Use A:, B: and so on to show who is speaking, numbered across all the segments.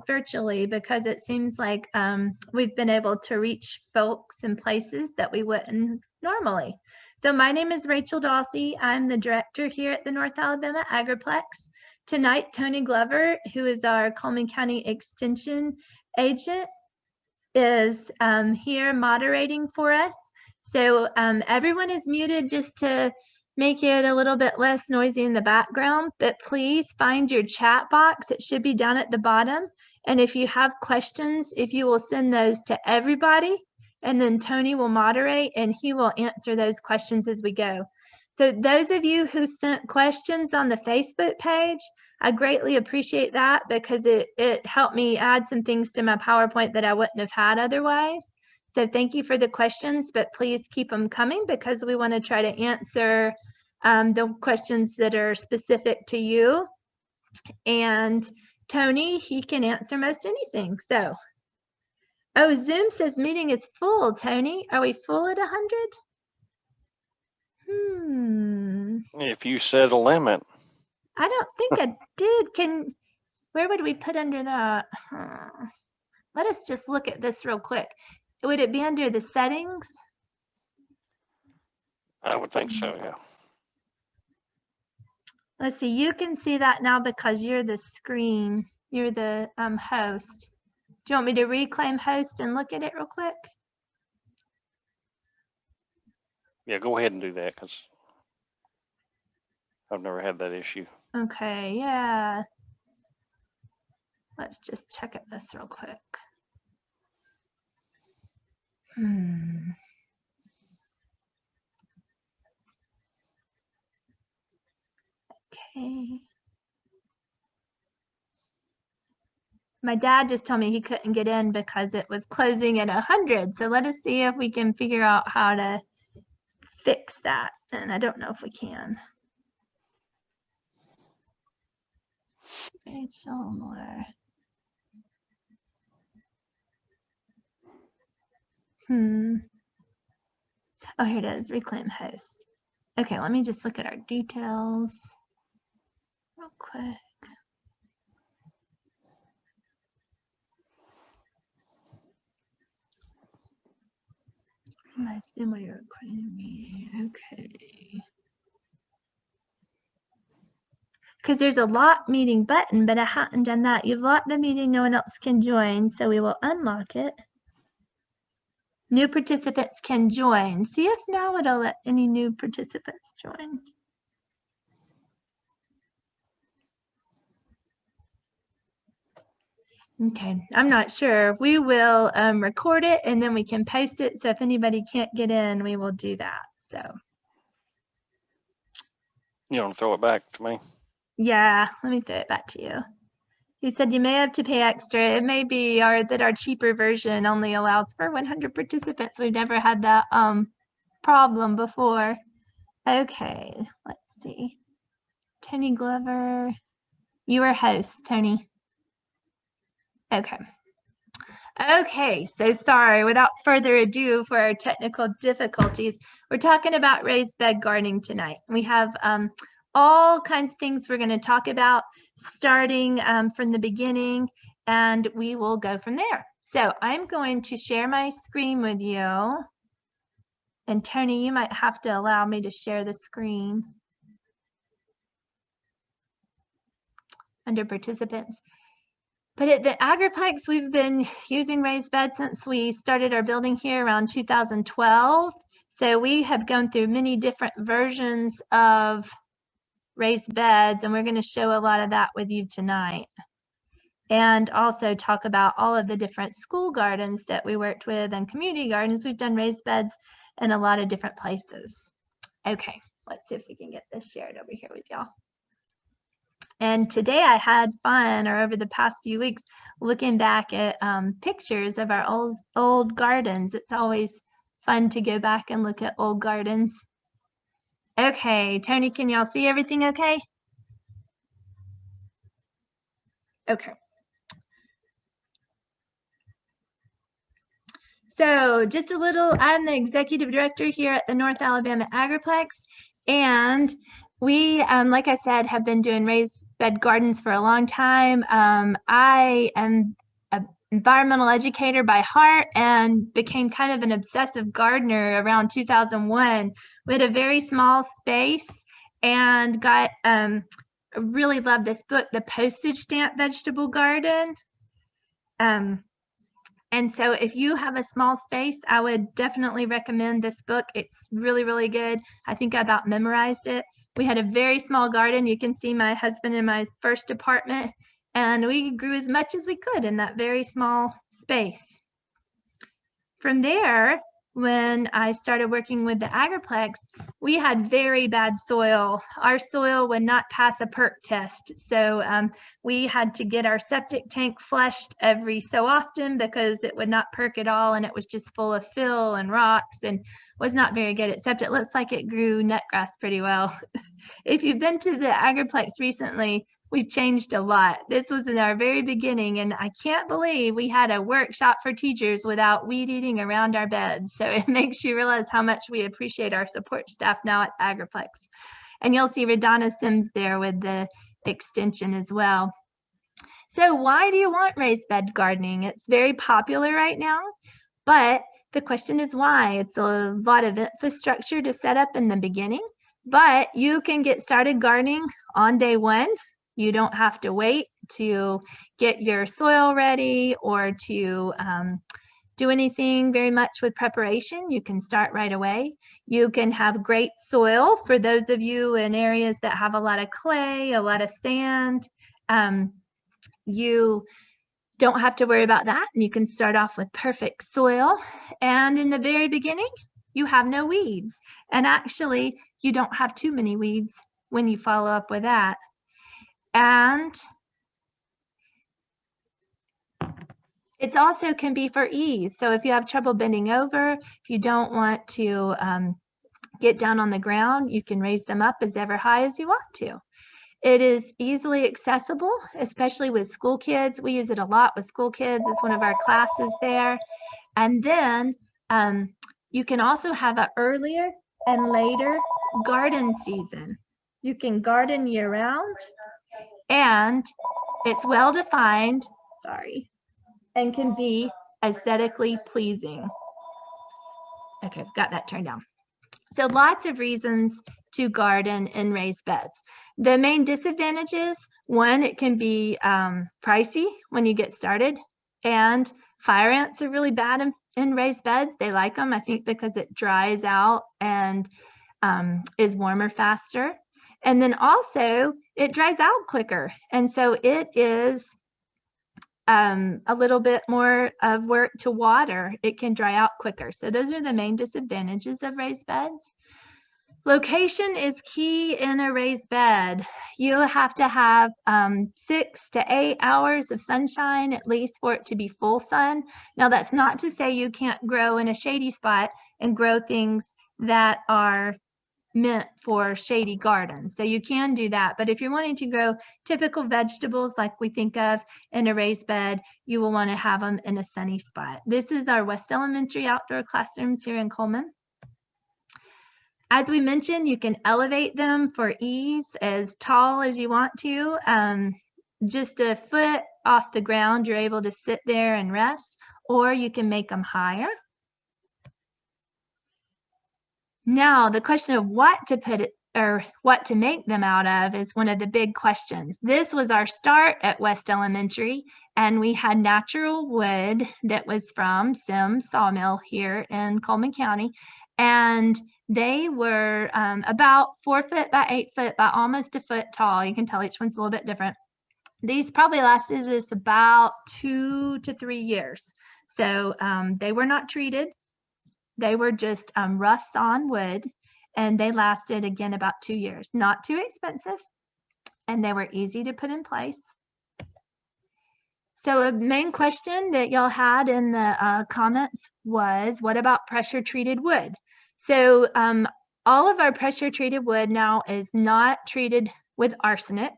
A: virtually because it seems like we've been able to reach folks in places that we wouldn't normally. So my name is Rachel Dawsey. I'm the director here at the North Alabama Agriplex. Tonight, Tony Glover, who is our Coleman County Extension agent, is here moderating for us. So everyone is muted just to make it a little bit less noisy in the background, but please find your chat box. It should be down at the bottom. And if you have questions, if you will send those to everybody, and then Tony will moderate and he will answer those questions as we go. So those of you who sent questions on the Facebook page, I greatly appreciate that because it helped me add some things to my PowerPoint that I wouldn't have had otherwise. So thank you for the questions, but please keep them coming because we want to try to answer the questions that are specific to you. And Tony, he can answer most anything. So, oh, Zoom says meeting is full, Tony. Are we full at 100?
B: If you set a limit.
A: I don't think I did. Where would we put under that? Let us just look at this real quick. Would it be under the settings?
B: I would think so, yeah.
A: Let's see, you can see that now because you're the screen, you're the host. Do you want me to reclaim host and look at it real quick?
B: Yeah, go ahead and do that because I've never had that issue.
A: Okay, yeah. Let's just check at this real quick. Okay. My dad just told me he couldn't get in because it was closing at 100. So let us see if we can figure out how to fix that. And I don't know if we can. Rachel Moore. Oh, here it is, reclaim host. Okay, let me just look at our details real quick. I assume you're recording me. Okay. Because there's a lock meeting button, but I haven't done that. You've locked the meeting, no one else can join, so we will unlock it. New participants can join. See if now it'll let any new participants join. Okay, I'm not sure. We will record it and then we can post it. So if anybody can't get in, we will do that. So.
B: You want to throw it back to me?
A: Yeah, let me throw it back to you. You said you may have to pay extra. It may be that our cheaper version only allows for 100 participants. We've never had that problem before. Okay, let's see. Tony Glover, you are host, Tony. Okay. Okay, so sorry, without further ado for our technical difficulties, we're talking about raised bed gardening tonight. We have all kinds of things we're going to talk about starting from the beginning, and we will go from there. So I'm going to share my screen with you. And Tony, you might have to allow me to share the screen under participants. But at the Agriplex, we've been using raised beds since we started our building here around 2012. So we have gone through many different versions of raised beds, and we're going to show a lot of that with you tonight. And also talk about all of the different school gardens that we worked with and community gardens. We've done raised beds in a lot of different places. Okay, let's see if we can get this shared over here with y'all. And today I had fun, or over the past few weeks, looking back at pictures of our old gardens. It's always fun to go back and look at old gardens. Okay, Tony, can y'all see everything okay? Okay. So just a little, I'm the executive director here at the North Alabama Agriplex, and we, like I said, have been doing raised bed gardens for a long time. I am an environmental educator by heart and became kind of an obsessive gardener around 2001. We had a very small space and got I really love this book, The Postage Stamp Vegetable Garden. And so if you have a small space, I would definitely recommend this book. It's really, really good. I think I about memorized it. We had a very small garden. You can see my husband in my first apartment, and we grew as much as we could in that very small space. From there, when I started working with the Agriplex, we had very bad soil. Our soil would not pass a perk test. So we had to get our septic tank flushed every so often because it would not perk at all. And it was just full of fill and rocks and was not very good, except it looks like it grew nutgrass pretty well. If you've been to the Agriplex recently, we've changed a lot. This was in our very beginning, and I can't believe we had a workshop for teachers without weed eating around our beds. So it makes you realize how much we appreciate our support staff now at Agriplex. And you'll see Radonna Sims there with the extension as well. So why do you want raised bed gardening? It's very popular right now, but the question is why. It's a lot of infrastructure to set up in the beginning, but you can get started gardening on day one. You don't have to wait to get your soil ready or to do anything very much with preparation. You can start right away. You can have great soil for those of you in areas that have a lot of clay, a lot of sand. You don't have to worry about that. And you can start off with perfect soil. And in the very beginning, you have no weeds. And actually, you don't have too many weeds when you follow up with that. And it's also can be for ease. So if you have trouble bending over, if you don't want to get down on the ground, you can raise them up as ever high as you want to. It is easily accessible, especially with school kids. We use it a lot with school kids. It's one of our classes there. And then you can also have an earlier and later garden season. You can garden year round. And it's well defined, and can be aesthetically pleasing. Okay, got that turned down. So lots of reasons to garden in raised beds. The main disadvantages, one, it can be pricey when you get started, and fire ants are really bad in raised beds. They like them, I think, because it dries out and is warmer faster. And then also it dries out quicker. And so it is a little bit more of work to water. It can dry out quicker. So those are the main disadvantages of raised beds. Location is key in a raised bed. You have to have 6 to 8 hours of sunshine at least for it to be full sun. Now that's not to say you can't grow in a shady spot and grow things that are meant for shady gardens. So you can do that. But if you're wanting to grow typical vegetables like we think of in a raised bed, you will want to have them in a sunny spot. This is our West Elementary outdoor classrooms here in Coleman. As we mentioned, you can elevate them for ease as tall as you want to. Just a foot off the ground, you're able to sit there and rest, or you can make them higher. Now, the question of what to put it or what to make them out of is one of the big questions. This was our start at West Elementary, and we had natural wood that was from Sims Sawmill here in Coleman County, and they were about 4 foot by 8 foot by almost a foot tall. You can tell each one's a little bit different. These probably lasted us about 2 to 3 years. So they were not treated. They were just rough sawn wood, and they lasted again about 2 years. Not too expensive, and they were easy to put in place. So a main question that y'all had in the comments was, what about pressure treated wood? So all of our pressure treated wood now is not treated with arsenic.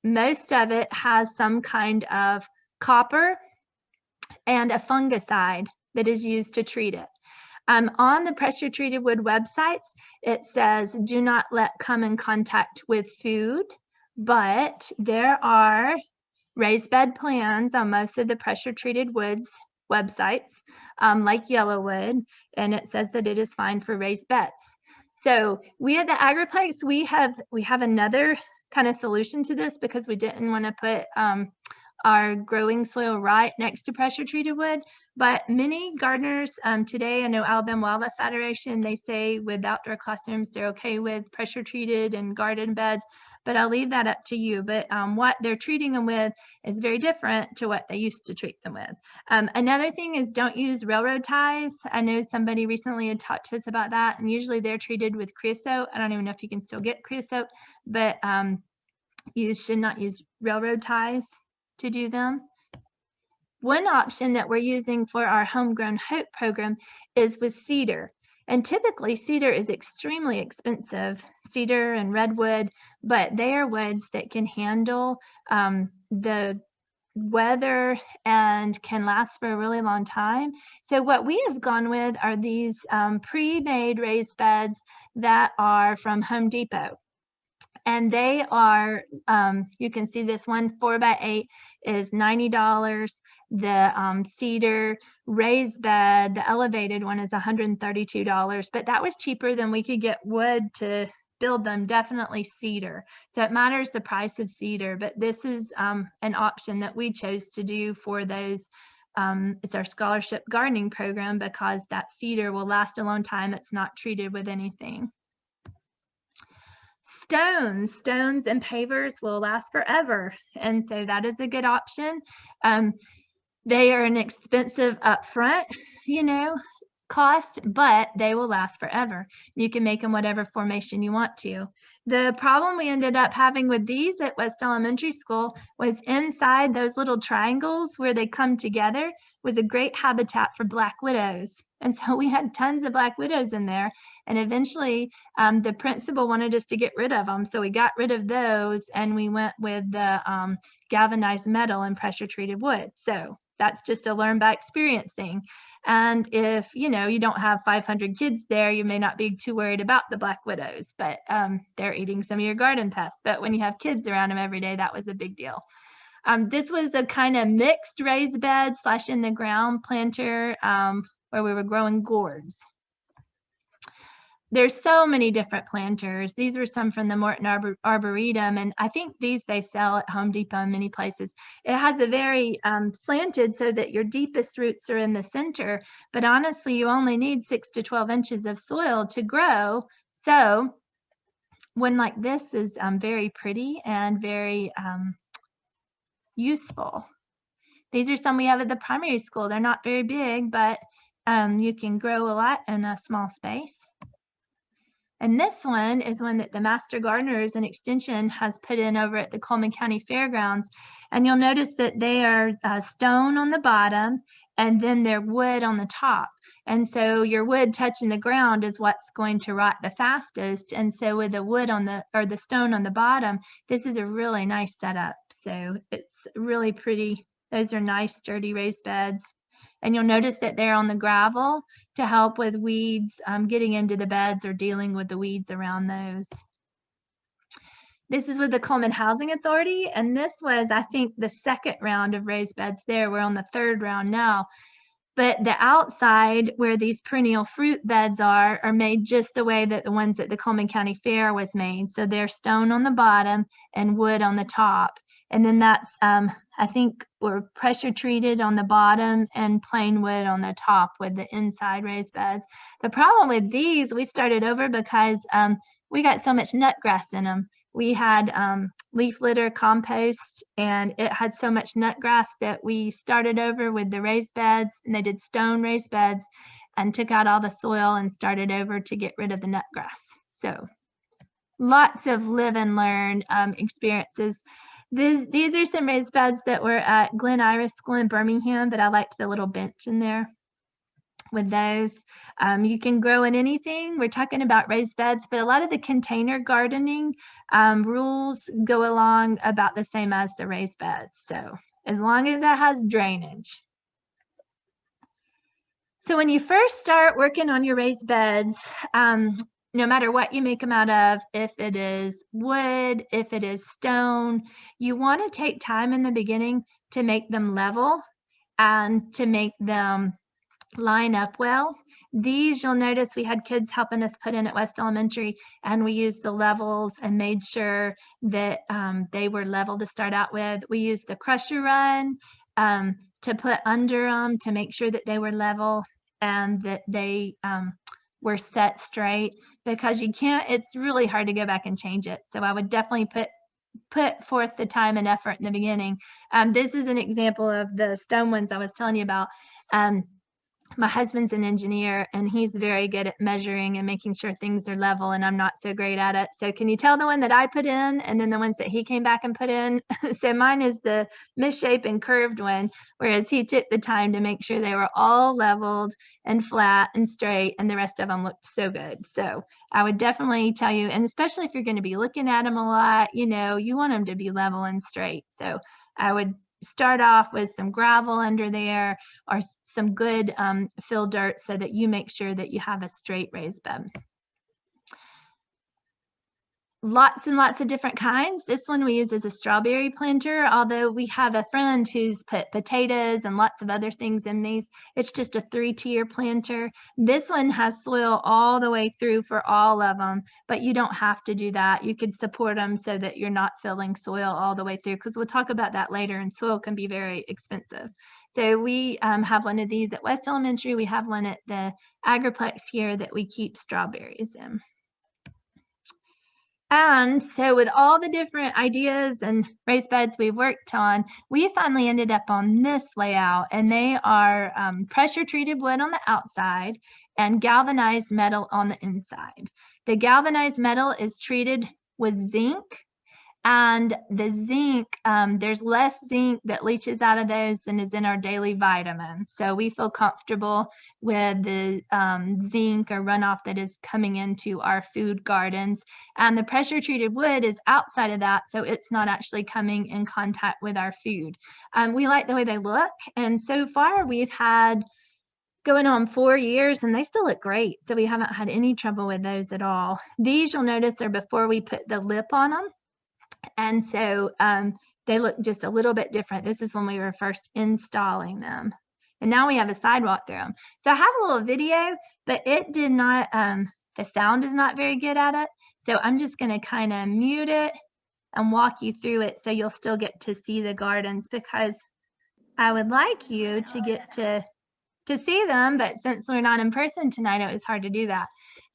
A: Most of it has some kind of copper and a fungicide that is used to treat it. On the pressure treated wood websites, it says, do not come in contact with food, but there are raised bed plans on most of the pressure treated woods websites, like Yellowwood, and it says that it is fine for raised beds. So we at the Agriplex, we have another kind of solution to this because we didn't want to put our growing soil right next to pressure treated wood. But many gardeners today, I know Alabama Wildlife Federation, they say with outdoor classrooms, they're okay with pressure treated and garden beds, but I'll leave that up to you. But what they're treating them with is very different to what they used to treat them with. Another thing is don't use railroad ties. I know somebody recently had talked to us about that, and usually they're treated with creosote. I don't even know if you can still get creosote, but you should not use railroad ties to do them. One option that we're using for our Homegrown Hope program is with cedar. And typically cedar is extremely expensive, cedar and redwood, but they are woods that can handle the weather and can last for a really long time. So what we have gone with are these pre-made raised beds that are from Home Depot. And they are, you can see this one 4x8 is $90. The cedar raised bed, the elevated one is $132, but that was cheaper than we could get wood to build them, definitely cedar. So it matters the price of cedar, but this is an option that we chose to do for those. It's our scholarship gardening program because that cedar will last a long time. It's not treated with anything. Stones and pavers will last forever. And so that is a good option. They are an expensive upfront, cost, but they will last forever. You can make them whatever formation you want to. The problem we ended up having with these at West Elementary School was inside those little triangles where they come together was a great habitat for black widows. And so we had tons of black widows in there. And eventually the principal wanted us to get rid of them. So we got rid of those and we went with the galvanized metal and pressure treated wood. So that's just a learn by experience thing. And if, you don't have 500 kids there, you may not be too worried about the black widows, but they're eating some of your garden pests. But when you have kids around them every day, that was a big deal. This was a kind of mixed raised bed / in the ground planter where we were growing gourds. There's so many different planters. These were some from the Morton Arboretum, and I think these they sell at Home Depot in many places. It has a very slanted so that your deepest roots are in the center, but honestly, you only need 6 to 12 inches of soil to grow. So one like this is very pretty and very useful. These are some we have at the primary school. They're not very big, but you can grow a lot in a small space. And this one is one that the Master Gardeners and Extension has put in over at the Coleman County Fairgrounds. And you'll notice that they are stone on the bottom and then they're wood on the top. And so your wood touching the ground is what's going to rot the fastest. And so with the wood on the stone on the bottom, this is a really nice setup. So it's really pretty. Those are nice, sturdy raised beds. And you'll notice that they're on the gravel to help with weeds getting into the beds or dealing with the weeds around those. This is with the Coleman Housing Authority, and this was, I think, the second round of raised beds there. We're on the third round now. But the outside where these perennial fruit beds are made just the way that the ones at the Coleman County Fair was made. So they're stone on the bottom and wood on the top. And then that's, I think, we're pressure treated on the bottom and plain wood on the top with the inside raised beds. The problem with these, we started over because we got so much nut grass in them. We had leaf litter compost and it had so much nut grass that we started over with the raised beds, and they did stone raised beds and took out all the soil and started over to get rid of the nut grass. So lots of live and learn experiences. These are some raised beds that were at Glen Iris School in Birmingham, but I liked the little bench in there with those. You can grow in anything. We're talking about raised beds, but a lot of the container gardening rules go along about the same as the raised beds. So as long as it has drainage. So when you first start working on your raised beds, no matter what you make them out of, if it is wood, if it is stone, you want to take time in the beginning to make them level and to make them line up well. These, you'll notice we had kids helping us put in at West Elementary, and we used the levels and made sure that they were level to start out with. We used the crusher run to put under them to make sure that they were level and that they were set straight, because you can't, it's really hard to go back and change it. So I would definitely put forth the time and effort in the beginning. This is an example of the stone ones I was telling you about. My husband's an engineer, and he's very good at measuring and making sure things are level, and I'm not so great at it. So can you tell the one that I put in and then the ones that he came back and put in? So mine is the misshapen and curved one, whereas he took the time to make sure they were all leveled and flat and straight, and the rest of them looked so good. So I would definitely tell you, and especially if you're going to be looking at them a lot, you know, you want them to be level and straight. So I would start off with some gravel under there or some good fill dirt so that you make sure that you have a straight raised bed. Lots and lots of different kinds. This one we use as a strawberry planter, although we have a friend who's put potatoes and lots of other things in these. It's just a 3-tier planter. This one has soil all the way through for all of them, but you don't have to do that. You could support them so that you're not filling soil all the way through, because we'll talk about that later, and soil can be very expensive. So we have one of these at West Elementary. We have one at the Agriplex here that we keep strawberries in. And so with all the different ideas and raised beds we've worked on, we finally ended up on this layout, and they are pressure treated wood on the outside and galvanized metal on the inside. The galvanized metal is treated with zinc, and the zinc, there's less zinc that leaches out of those than is in our daily vitamins. So we feel comfortable with the zinc or runoff that is coming into our food gardens. And the pressure treated wood is outside of that, so it's not actually coming in contact with our food. We like the way they look, and so far we've had going on 4 years and they still look great. So we haven't had any trouble with those at all. These, you'll notice, are before we put the lip on them. And so they look just a little bit different. This is when we were first installing them. And now we have a sidewalk through them. So I have a little video, but it did not, the sound is not very good at it. So I'm just going to kind of mute it and walk you through it so you'll still get to see the gardens, because I would like you to get to see them, but since we're not in person tonight, it was hard to do that.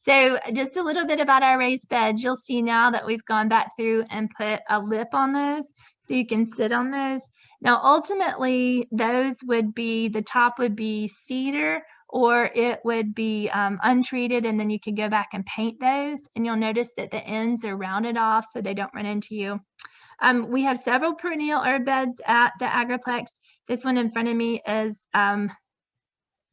A: So just a little bit about our raised beds. You'll see now that we've gone back through and put a lip on those so you can sit on those. Now, ultimately, those would be, the top would be cedar, or it would be untreated, and then you can go back and paint those. And you'll notice that the ends are rounded off so they don't run into you. We have several perennial herb beds at the Agriplex. This one in front of me is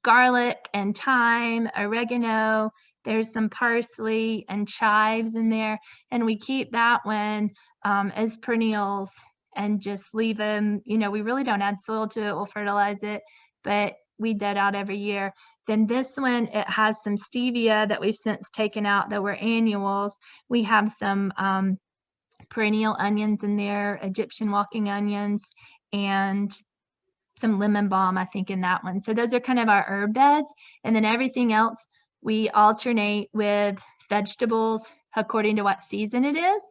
A: garlic and thyme, oregano. There's some parsley and chives in there, and we keep that one as perennials and just leave them. You know, we really don't add soil to it. We'll fertilize it, but weed that out every year. Then this one, it has some stevia that we've since taken out that were annuals. We have some perennial onions in there, Egyptian walking onions, and some lemon balm, I think, in that one. So those are kind of our herb beds. And then everything else, we alternate with vegetables according to what season it is.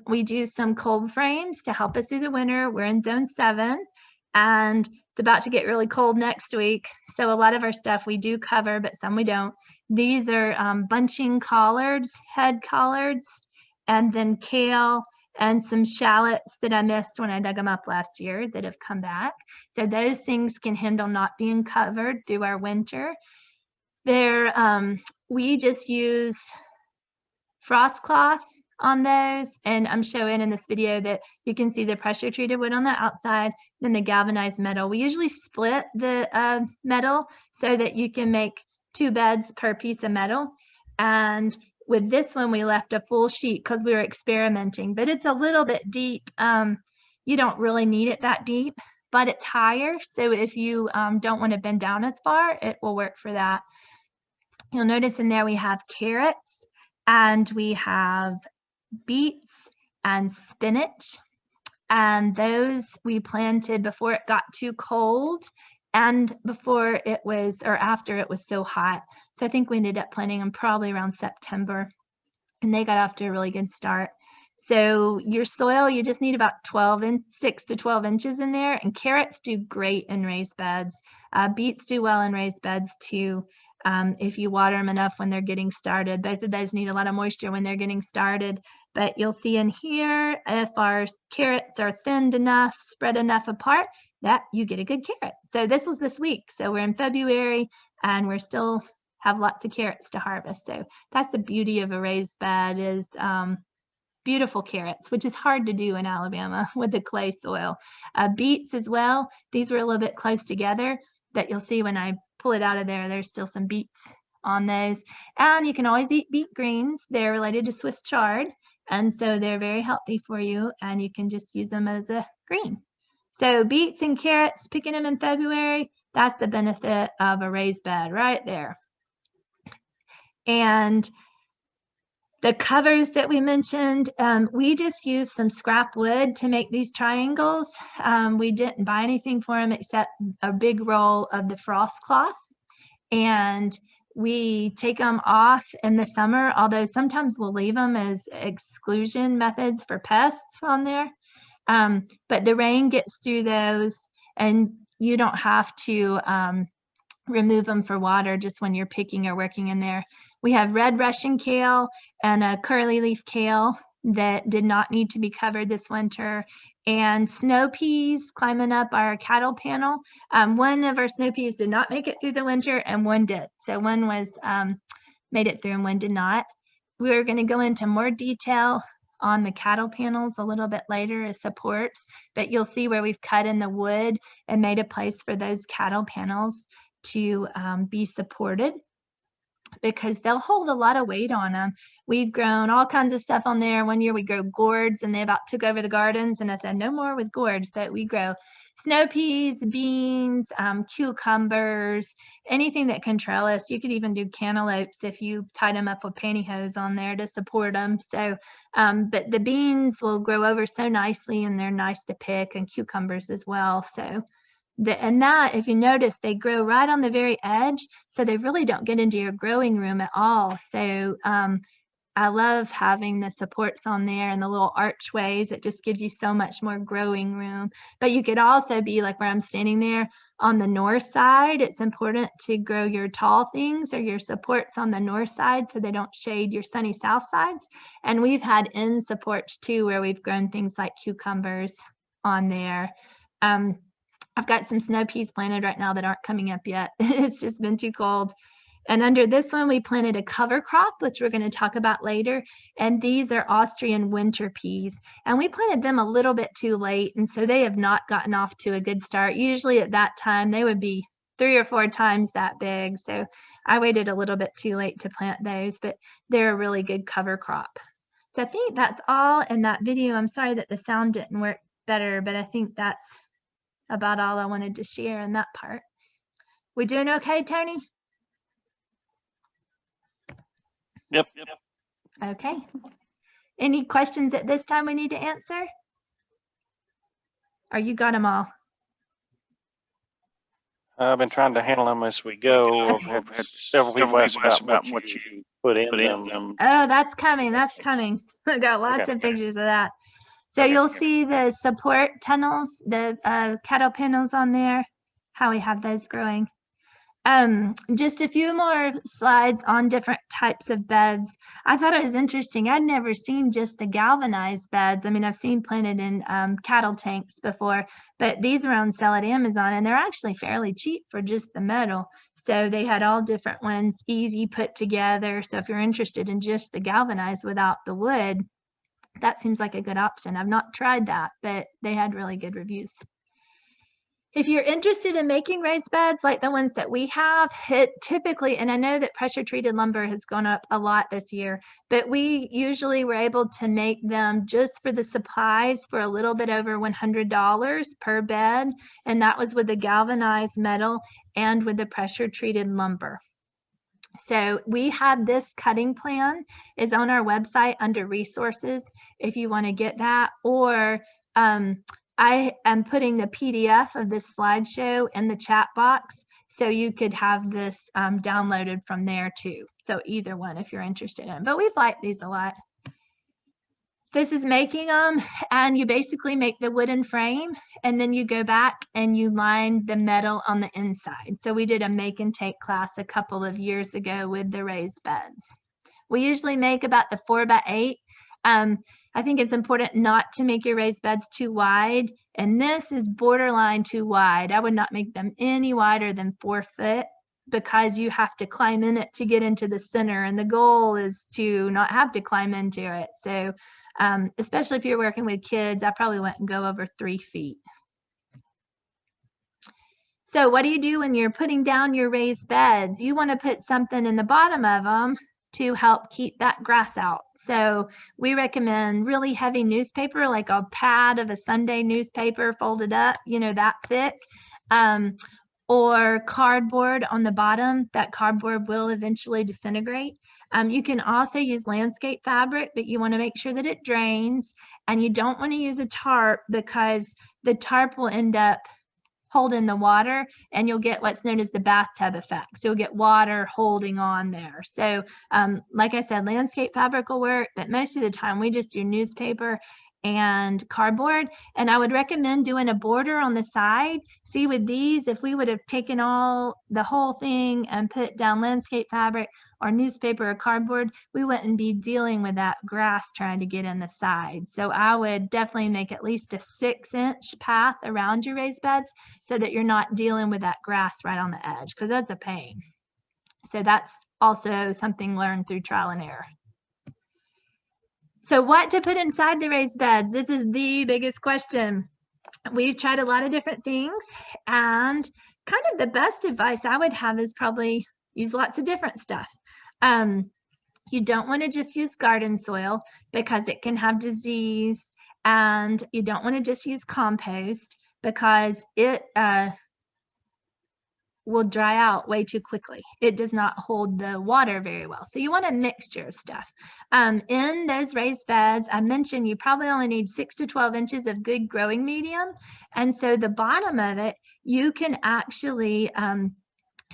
A: We do some cold frames to help us through the winter. We're in zone 7, and it's about to get really cold next week. So a lot of our stuff we do cover, but some we don't. These are bunching collards, head collards, and then kale, and some shallots that I missed when I dug them up last year that have come back. So those things can handle not being covered through our winter. We just use frost cloth on those, and I'm showing in this video that you can see the pressure treated wood on the outside, then the galvanized metal. We usually split the metal so that you can make 2 beds per piece of metal. And with this one, we left a full sheet because we were experimenting, but it's a little bit deep. You don't really need it that deep, but it's higher. So if you don't want to bend down as far, it will work for that. You'll notice in there we have carrots. and we have beets and spinach. And those we planted before it got too cold and before it was, or after it was so hot. So I think we ended up planting them probably around September, and they got off to a really good start. So your soil, you just need about 6 to 12 inches in there, and carrots do great in raised beds. Beets do well in raised beds too. If you water them enough when they're getting started. Both of those need a lot of moisture when they're getting started. But you'll see in here, if our carrots are thinned enough, spread enough apart, that you get a good carrot. So this was this week. So we're in February and we're still have lots of carrots to harvest. So that's the beauty of a raised bed is beautiful carrots, which is hard to do in Alabama with the clay soil. Beets as well. These were a little bit close together that you'll see when I pull it out of there, there's still some beets on those. And you can always eat beet greens. They're related to Swiss chard. And so they're very healthy for you, and you can just use them as a green. So beets and carrots, picking them in February, that's the benefit of a raised bed right there. And the covers that we mentioned, we just used some scrap wood to make these triangles. We didn't buy anything for them except a big roll of the frost cloth. And we take them off in the summer, although sometimes we'll leave them as exclusion methods for pests on there. But the rain gets through those, and you don't have to remove them for water just when you're picking or working in there. We have red Russian kale and a curly leaf kale that did not need to be covered this winter, and snow peas climbing up our cattle panel. One of our snow peas did not make it through the winter and one did. So one was made it through and one did not. We're going to go into more detail on the cattle panels a little bit later as supports, but you'll see where we've cut in the wood and made a place for those cattle panels to be supported, because they'll hold a lot of weight on them. We've grown all kinds of stuff on there. One year we grew gourds and they about took over the gardens, and I said, no more with gourds, but we grow snow peas, beans, cucumbers, anything that can trellis. You could even do cantaloupes if you tied them up with pantyhose on there to support them. So, but the beans will grow over so nicely and they're nice to pick, and cucumbers as well. So and that, if you notice, they grow right on the very edge, so they really don't get into your growing room at all. So I love having the supports on there and the little archways. It just gives you so much more growing room. But you could also be like where I'm standing there on the north side. It's important to grow your tall things or your supports on the north side so they don't shade your sunny south sides. And we've had end supports too, where we've grown things like cucumbers on there. I've got some snow peas planted right now that aren't coming up yet. It's just been too cold. And under this one, we planted a cover crop, which we're going to talk about later. And these are Austrian winter peas. And we planted them a little bit too late, and so they have not gotten off to a good start. Usually at that time, they would be 3 or 4 times that big. So I waited a little bit too late to plant those, but they're a really good cover crop. So I think that's all in that video. I'm sorry that the sound didn't work better, but I think that's about all I wanted to share in that part. We doing okay, Tony?
B: Yep.
A: Okay. Any questions at this time we need to answer? Or you got them all?
B: I've been trying to handle them as we go. I've had several people ask about what you put in them.
A: Oh, that's coming. That's coming. I got lots of pictures of that. So you'll see the support tunnels, the cattle panels on there, how we have those growing. Just a few more slides on different types of beds. I thought it was interesting. I'd never seen just the galvanized beds. I mean, I've seen planted in cattle tanks before, but these are on sale at Amazon, and they're actually fairly cheap for just the metal. So they had all different ones, easy put together. So if you're interested in just the galvanized without the wood, that seems like a good option. I've not tried that, but they had really good reviews. If you're interested in making raised beds like the ones that we have, it typically, and I know that pressure treated lumber has gone up a lot this year, but we usually were able to make them just for the supplies for a little bit over $100 per bed. And that was with the galvanized metal and with the pressure treated lumber. So we had this cutting plan is on our website under resources if you want to get that, or I am putting the PDF of this slideshow in the chat box so you could have this downloaded from there too. So either one if you're interested in, but we've liked these a lot. This is making them, and you basically make the wooden frame and then you go back and you line the metal on the inside. So we did a make and take class a couple of years ago with the raised beds. We usually make about the 4x8. I think it's important not to make your raised beds too wide, and this is borderline too wide. I would not make them any wider than 4 foot because you have to climb in it to get into the center, and the goal is to not have to climb into it. So especially if you're working with kids, I probably wouldn't go over 3 feet. So what do you do when you're putting down your raised beds? You want to put something in the bottom of them to help keep that grass out. So we recommend really heavy newspaper, like a pad of a Sunday newspaper folded up, you know, that thick, or cardboard on the bottom. That cardboard will eventually disintegrate. You can also use landscape fabric, but you want to make sure that it drains, and you don't want to use a tarp because the tarp will end up holding the water and you'll get what's known as the bathtub effect. So you'll get water holding on there. So like I said, landscape fabric will work, but most of the time we just do newspaper and cardboard. And I would recommend doing a border on the side. See, with these, if we would have taken the whole thing and put down landscape fabric or newspaper or cardboard, we wouldn't be dealing with that grass trying to get in the side. So I would definitely make at least a 6-inch path around your raised beds so that you're not dealing with that grass right on the edge, because that's a pain. So that's also something learned through trial and error. So what to put inside the raised beds? This is the biggest question. We've tried a lot of different things, and kind of the best advice I would have is probably use lots of different stuff. You don't want to just use garden soil because it can have disease, and you don't want to just use compost because it will dry out way too quickly. It does not hold the water very well. So you want a mixture of stuff. In those raised beds, I mentioned you probably only need 6 to 12 inches of good growing medium. And so the bottom of it, you can actually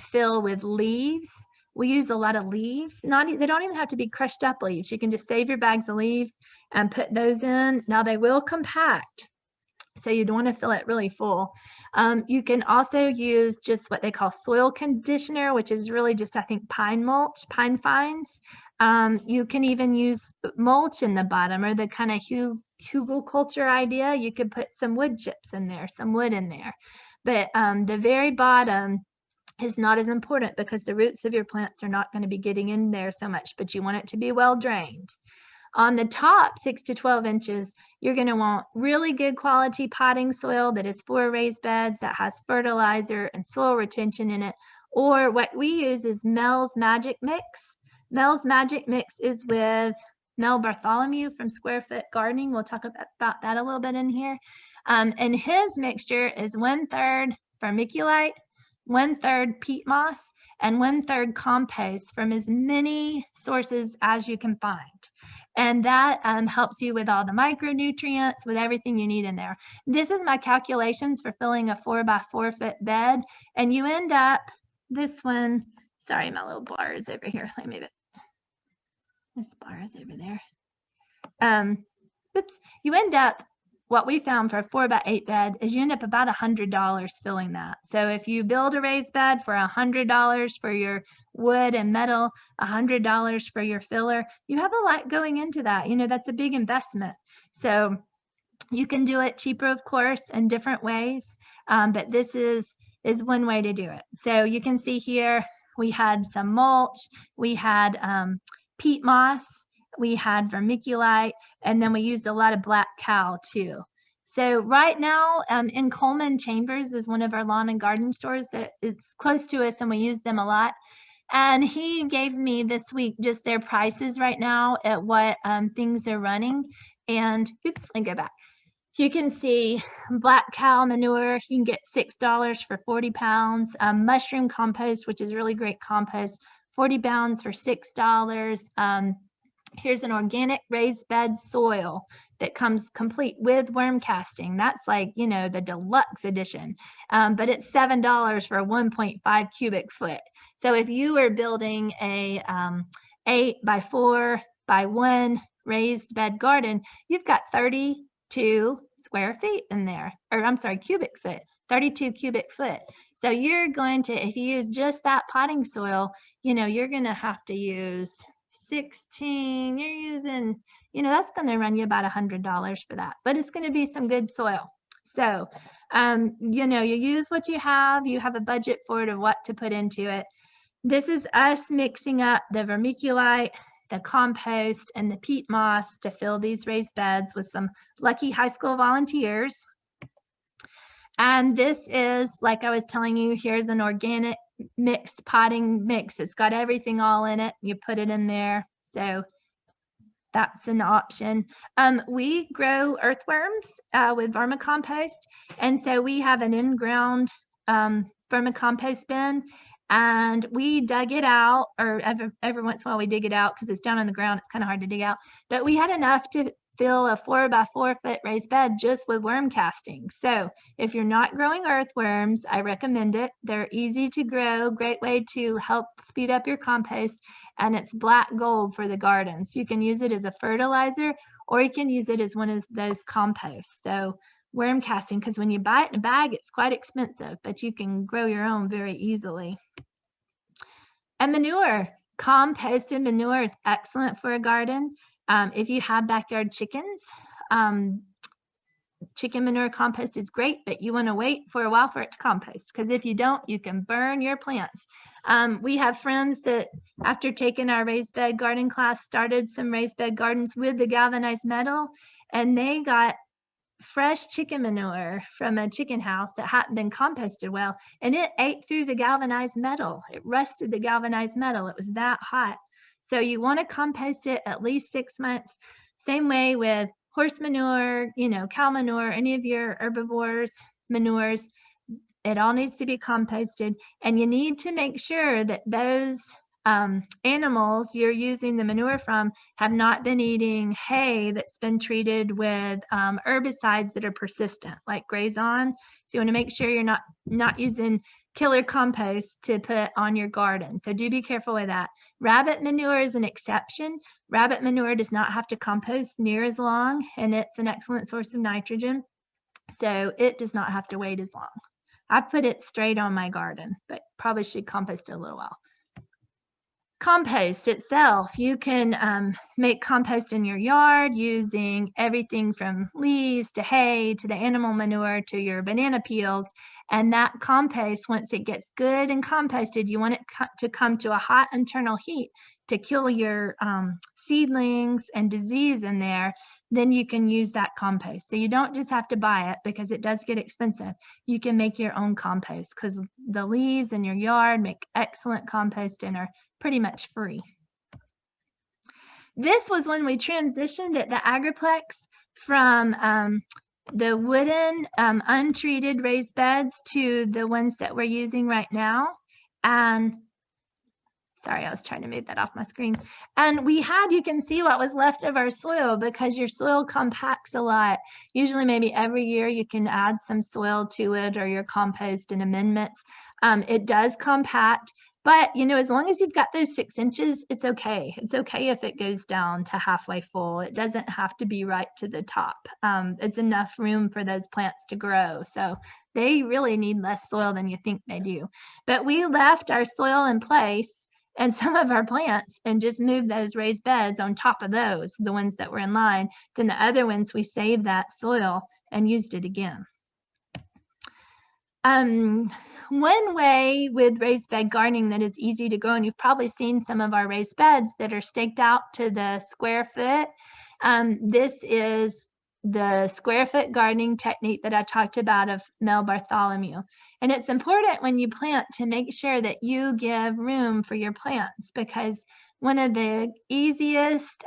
A: fill with leaves. We use a lot of leaves. They don't even have to be crushed up leaves. You can just save your bags of leaves and put those in. Now they will compact, so you don't want to fill it really full. You can also use just what they call soil conditioner, which is really just, I think, pine mulch, pine fines. You can even use mulch in the bottom, or the kind of hugelkultur idea. You could put some wood chips in there, some wood in there. But the very bottom is not as important because the roots of your plants are not going to be getting in there so much, but you want it to be well drained. On the top 6 to 12 inches, you're going to want really good quality potting soil that is for raised beds, that has fertilizer and soil retention in it. Or what we use is Mel's Magic Mix. Mel's Magic Mix is with Mel Bartholomew from Square Foot Gardening. We'll talk about that a little bit in here. And his mixture is 1/3 vermiculite, 1/3 peat moss, and 1/3 compost from as many sources as you can find. And that helps you with all the micronutrients, with everything you need in there. This is my calculations for filling a 4x4 foot bed. And you end up, this one, sorry, my little bar is over here. Let me move it. This bar is over there. Oops. You end up, what we found for a 4x8 bed is you end up about $100 filling that. So if you build a raised bed for $100 for your wood and metal, $100 for your filler, you have a lot going into that. You know, that's a big investment. So you can do it cheaper, of course, in different ways. But this is one way to do it. So you can see here, we had some mulch, we had peat moss, we had vermiculite, and then we used a lot of black cow too. So right now in Coleman Chambers is one of our lawn and garden stores that it's close to us and we use them a lot. And he gave me this week just their prices right now at what things are running. And oops, let me go back. You can see black cow manure, you can get $6 for 40 pounds. Mushroom compost, which is really great compost, 40 pounds for $6. Here's an organic raised bed soil that comes complete with worm casting. That's like, you know, the deluxe edition, but it's $7 for a 1.5 cubic foot. So if you were building a 8 by 4 by 1 raised bed garden, you've got 32 square feet in there, or I'm sorry, cubic foot, 32 cubic foot. So you're going to, if you use just that potting soil, you know, you're going to have to use 16, you're using, you know, that's going to run you about $100 for that, but it's going to be some good soil. So, you know, you use what you have a budget for it of what to put into it. This is us mixing up the vermiculite, the compost, and the peat moss to fill these raised beds with some lucky high school volunteers. And this is, like I was telling you, here's an organic mixed potting mix. It's got everything all in it. You put it in there. So that's an option. We grow earthworms with vermicompost. And so we have an in-ground vermicompost bin. And we dug it out, or every once in a while we dig it out because it's down on the ground. It's kind of hard to dig out. But we had enough to fill a 4 by 4 foot raised bed just with worm casting. So if you're not growing earthworms, I recommend it. They're easy to grow, great way to help speed up your compost, and it's black gold for the gardens. You can use it as a fertilizer, or you can use it as one of those composts. So worm casting, because when you buy it in a bag, it's quite expensive, but you can grow your own very easily. And manure. Composted manure is excellent for a garden. If you have backyard chickens, chicken manure compost is great, but you want to wait for a while for it to compost, because if you don't, you can burn your plants. We have friends that, after taking our raised bed garden class, started some raised bed gardens with the galvanized metal, and they got fresh chicken manure from a chicken house that hadn't been composted well, and it ate through the galvanized metal. It rusted the galvanized metal. It was that hot. So you want to compost it at least 6 months. Same way with horse manure, you know, cow manure, any of your herbivores manures. It all needs to be composted, and you need to make sure that those animals you're using the manure from have not been eating hay that's been treated with herbicides that are persistent, like Grazon. So you want to make sure you're not using killer compost to put on your garden. So do be careful with that. Rabbit manure is an exception. Rabbit manure does not have to compost near as long, and it's an excellent source of nitrogen. So it does not have to wait as long. I put it straight on my garden, but probably should compost it a little while. Compost itself, you can make compost in your yard using everything from leaves to hay to the animal manure to your banana peels. And that compost, once it gets good and composted, you want it to come to a hot internal heat to kill your seedlings and disease in there. Then you can use that compost. So you don't just have to buy it, because it does get expensive. You can make your own compost, because the leaves in your yard make excellent compost and are pretty much free. This was when we transitioned at the Agriplex from the wooden untreated raised beds to the ones that we're using right now. And sorry, I was trying to move that off my screen. And we had, you can see what was left of our soil, because your soil compacts a lot. Usually maybe every year you can add some soil to it, or your compost and amendments. It does compact, but you know, as long as you've got those 6 inches, it's okay. It's okay if it goes down to halfway full. It doesn't have to be right to the top. It's enough room for those plants to grow. So they really need less soil than you think they do. But we left our soil in place and some of our plants and just moved those raised beds on top of those, the ones that were in line. Then the other ones, we saved that soil and used it again. One way with raised bed gardening that is easy to grow, and you've probably seen some of our raised beds that are staked out to the square foot. This is the square foot gardening technique that I talked about of Mel Bartholomew. And it's important when you plant to make sure that you give room for your plants, because one of the easiest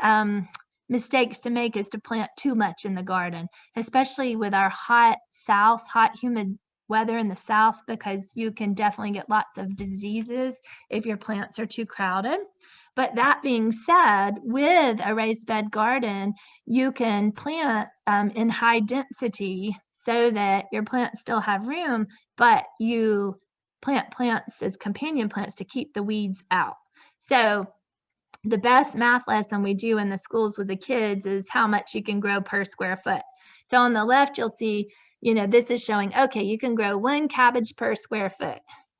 A: mistakes to make is to plant too much in the garden, especially with our hot south, hot humid weather in the south because you can definitely get lots of diseases if your plants are too crowded. But that being said, with a raised bed garden, you can plant in high density so that your plants still have room, but you plant plants as companion plants to keep the weeds out. So the best math lesson we do in the schools with the kids is how much you can grow per square foot. So on the left, you'll see, this is showing, okay, you can grow 1 cabbage per square foot.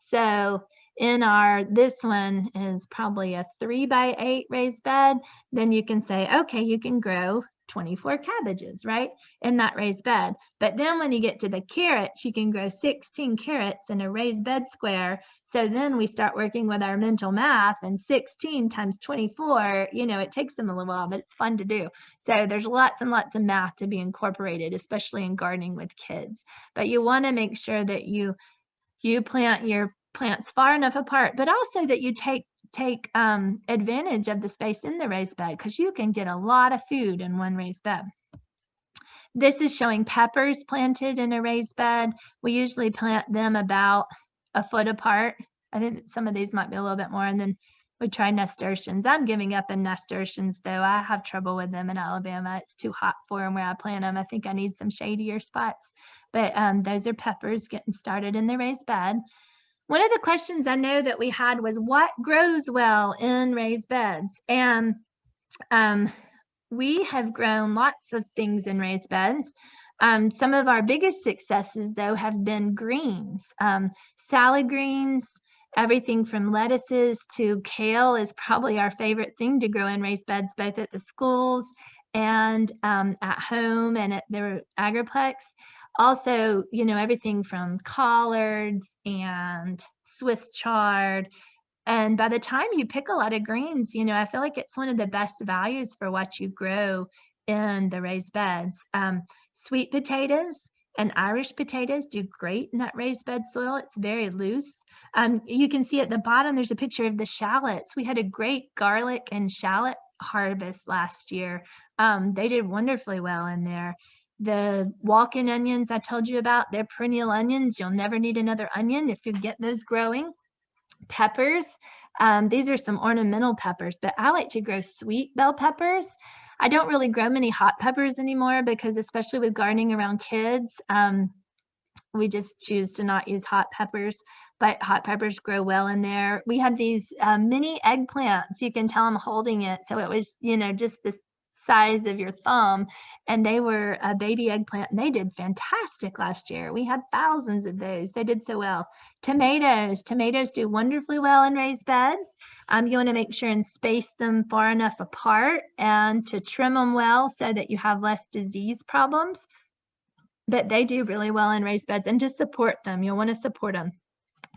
A: So this one is probably a 3x8 raised bed. Then you can say, okay, you can grow 24 cabbages, right, in that raised bed. But then when you get to the carrots, you can grow 16 carrots in a raised bed square. So then we start working with our mental math, and 16 times 24, it takes them a little while, but it's fun to do. So there's lots and lots of math to be incorporated, especially in gardening with kids. But you want to make sure that you plant your plants far enough apart, but also that you take advantage of the space in the raised bed, because you can get a lot of food in one raised bed. This is showing peppers planted in a raised bed. We usually plant them about a foot apart. I think some of these might be a little bit more, and then we try nasturtiums. I'm giving up on nasturtiums, though. I have trouble with them in Alabama. It's too hot for them where I plant them. I think I need some shadier spots. But those are peppers getting started in the raised bed. One of the questions I know that we had was, what grows well in raised beds? And we have grown lots of things in raised beds. Some of our biggest successes, though, have been greens. Salad greens, everything from lettuces to kale is probably our favorite thing to grow in raised beds, both at the schools and at home and at the agriplex. Also, everything from collards and Swiss chard. And by the time you pick a lot of greens, I feel like it's one of the best values for what you grow in the raised beds. Sweet potatoes and Irish potatoes do great in that raised bed soil. It's very loose. You can see at the bottom, there's a picture of the shallots. We had a great garlic and shallot harvest last year. They did wonderfully well in there. The walk-in onions I told you about, they're perennial onions. You'll never need another onion if you get those growing. Peppers, these are some ornamental peppers, but I like to grow sweet bell peppers. I don't really grow many hot peppers anymore because, especially with gardening around kids, we just choose to not use hot peppers, but hot peppers grow well in there. We had these mini eggplants. You can tell I'm holding it. So it was, just this size of your thumb, and they were a baby eggplant, and they did fantastic last year. We had thousands of those. They did so well. Tomatoes do wonderfully well in raised beds. You want to make sure and space them far enough apart and to trim them well so that you have less disease problems. But they do really well in raised beds, and just support them. You'll want to support them.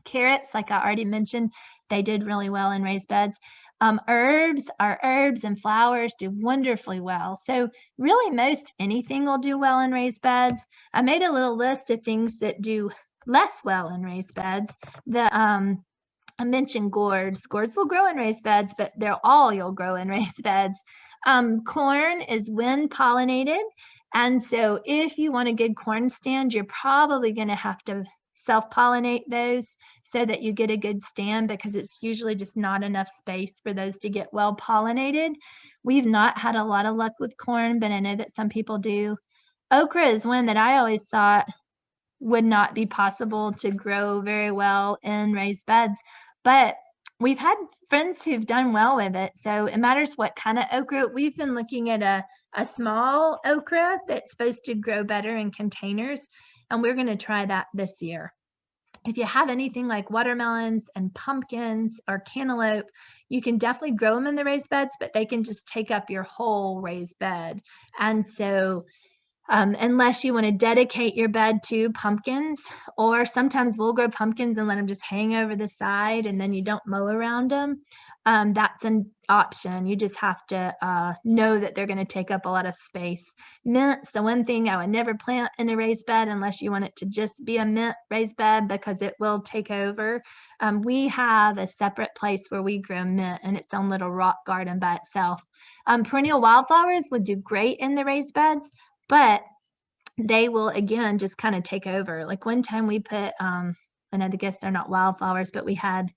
A: Carrots, like I already mentioned, they did really well in raised beds. Our herbs and flowers do wonderfully well. So really most anything will do well in raised beds. I made a little list of things that do less well in raised beds. I mentioned gourds. Gourds will grow in raised beds, but you'll grow in raised beds. Corn is wind pollinated. And so if you want a good corn stand, you're probably going to have to self-pollinate those so that you get a good stand, because it's usually just not enough space for those to get well pollinated. We've not had a lot of luck with corn, but I know that some people do. Okra is one that I always thought would not be possible to grow very well in raised beds, but we've had friends who've done well with it. So it matters what kind of okra. We've been looking at a small okra that's supposed to grow better in containers, and we're going to try that this year. If you have anything like watermelons and pumpkins or cantaloupe, you can definitely grow them in the raised beds, but they can just take up your whole raised bed. And so unless you want to dedicate your bed to pumpkins, or sometimes we'll grow pumpkins and let them just hang over the side and then you don't mow around them. That's an option. You just have to know that they're going to take up a lot of space. Mint's the one thing I would never plant in a raised bed unless you want it to just be a mint raised bed, because it will take over. We have a separate place where we grow mint in its own little rock garden by itself. Perennial wildflowers would do great in the raised beds, but they will again just kind of take over. Like one time we put, and I guess they're not wildflowers, but we had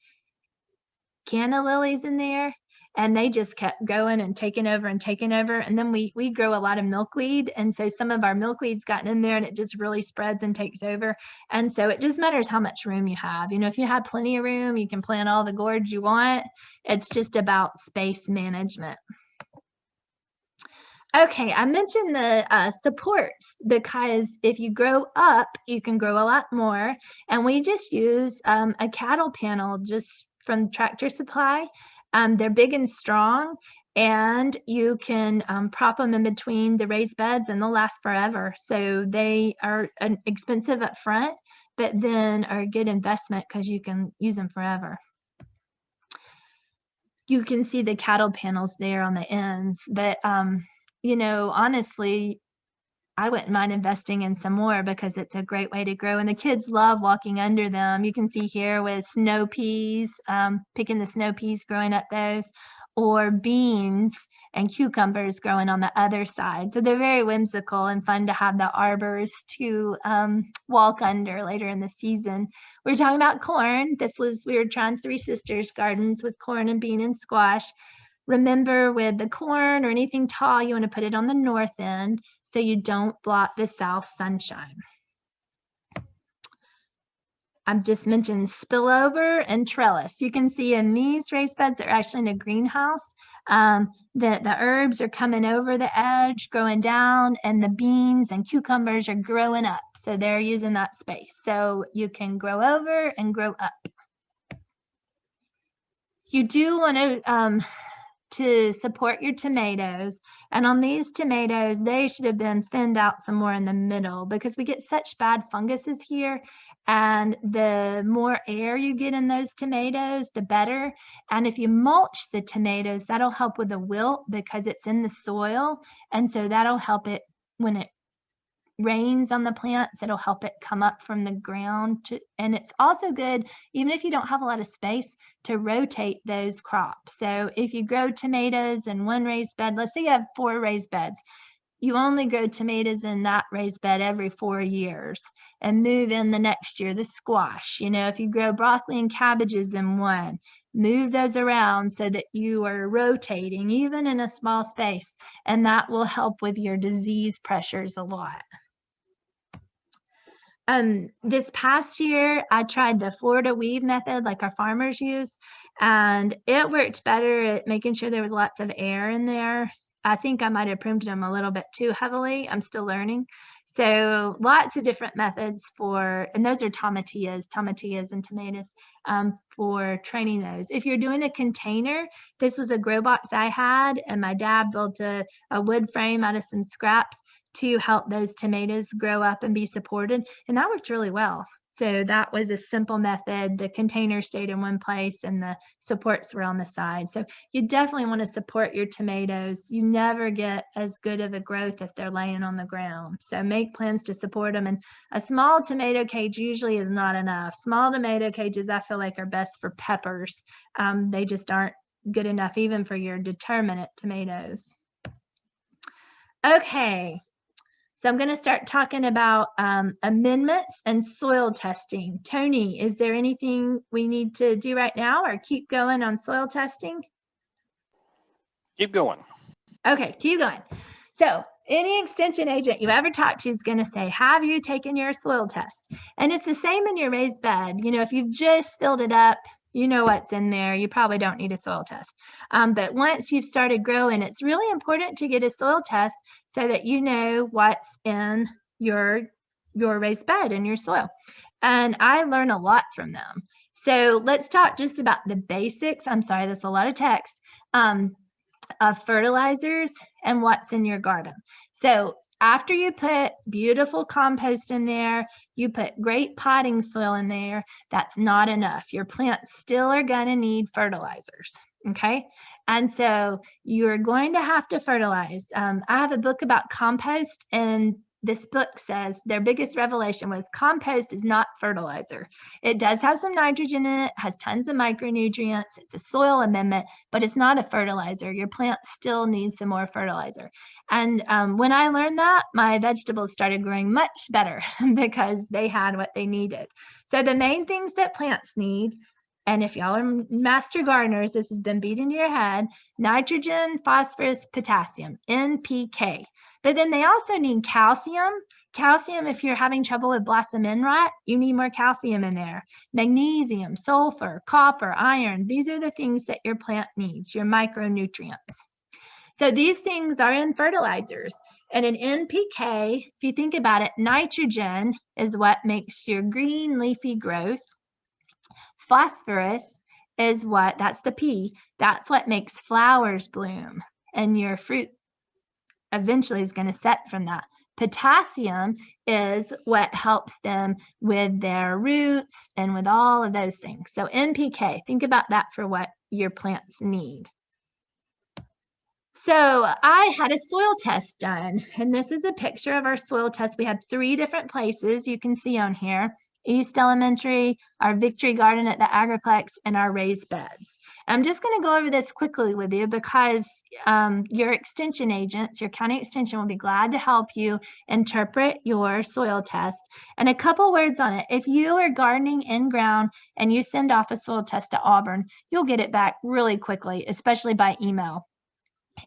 A: canna lilies in there, and they just kept going and taking over and taking over. And then we grow a lot of milkweed, and so some of our milkweed's gotten in there and it just really spreads and takes over. And so it just matters how much room you have. You know, if you have plenty of room, you can plant all the gourds you want. It's just about space management. Okay, I mentioned the supports because if you grow up, you can grow a lot more. And we just use a cattle panel just from Tractor Supply. They're big and strong, and you can prop them in between the raised beds and they'll last forever. So they are expensive up front, but then are a good investment because you can use them forever. You can see the cattle panels there on the ends, but you know, honestly, I wouldn't mind investing in some more because it's a great way to grow, and the kids love walking under them. You can see here with snow peas, picking the snow peas, growing up those, or beans and cucumbers growing on the other side. So they're very whimsical and fun to have the arbors to walk under later in the season. We were talking about corn. We were trying Three Sisters gardens with corn and bean and squash. Remember, with the corn or anything tall, you want to put it on the north end so you don't block the south sunshine. I've just mentioned spillover and trellis. You can see in these raised beds, they're actually in a greenhouse, that the herbs are coming over the edge, growing down, and the beans and cucumbers are growing up. So they're using that space. So you can grow over and grow up. You do want to support your tomatoes. And on these tomatoes, they should have been thinned out somewhere in the middle because we get such bad funguses here. And the more air you get in those tomatoes, the better. And if you mulch the tomatoes, that'll help with the wilt because it's in the soil. And so that'll help it when it rains on the plants, it'll help it come up from the ground. And it's also good, even if you don't have a lot of space, to rotate those crops. So if you grow tomatoes in one raised bed, let's say you have 4 raised beds, you only grow tomatoes in that raised bed every 4 years and move in the next year the squash. You know, if you grow broccoli and cabbages in one, move those around so that you are rotating even in a small space, and that will help with your disease pressures a lot. This past year, I tried the Florida weave method like our farmers use, and it worked better at making sure there was lots of air in there. I think I might have pruned them a little bit too heavily. I'm still learning. So lots of different methods and those are tomatillas and tomatoes, for training those. If you're doing a container, this was a grow box I had, and my dad built a wood frame out of some scraps to help those tomatoes grow up and be supported. And that worked really well. So that was a simple method. The container stayed in one place and the supports were on the side. So you definitely want to support your tomatoes. You never get as good of a growth if they're laying on the ground. So make plans to support them. And a small tomato cage usually is not enough. Small tomato cages, I feel like, are best for peppers. They just aren't good enough even for your determinate tomatoes. Okay. So I'm going to start talking about amendments and soil testing. Tony, is there anything we need to do right now or keep going on soil testing?
B: Keep going.
A: Okay, keep going. So any extension agent you ever talk to is going to say, have you taken your soil test? And it's the same in your raised bed. You know, if you've just filled it up, you know what's in there. You probably don't need a soil test. But once you've started growing, it's really important to get a soil test so that you know what's in your raised bed and your soil. And I learn a lot from them. So let's talk just about the basics. I'm sorry, that's a lot of text, of fertilizers and what's in your garden. So after you put beautiful compost in there, you put great potting soil in there, that's not enough. Your plants still are going to need fertilizers. Okay. And so you're going to have to fertilize. I have a book about compost, and this book says their biggest revelation was compost is not fertilizer. It does have some nitrogen in it, has tons of micronutrients. It's a soil amendment, but it's not a fertilizer. Your plant still needs some more fertilizer. And when I learned that, my vegetables started growing much better because they had what they needed. So the main things that plants need, and if y'all are master gardeners, this has been beat into your head: nitrogen, phosphorus, potassium, NPK. But then they also need calcium. Calcium, if you're having trouble with blossom end rot, you need more calcium in there. Magnesium, sulfur, copper, iron. These are the things that your plant needs, your micronutrients. So these things are in fertilizers. And in NPK, if you think about it, nitrogen is what makes your green leafy growth. Phosphorus is what, that's the P, that's what makes flowers bloom, and your fruit eventually is going to set from that. Potassium is what helps them with their roots and with all of those things. So NPK, think about that for what your plants need. So I had a soil test done, and this is a picture of our soil test. We had 3 different places you can see on here: East Elementary, our Victory Garden at the Agriplex, and our raised beds. I'm just going to go over this quickly with you because your extension agents, your county extension, will be glad to help you interpret your soil test. And a couple words on it: if you are gardening in ground and you send off a soil test to Auburn, you'll get it back really quickly, especially by email.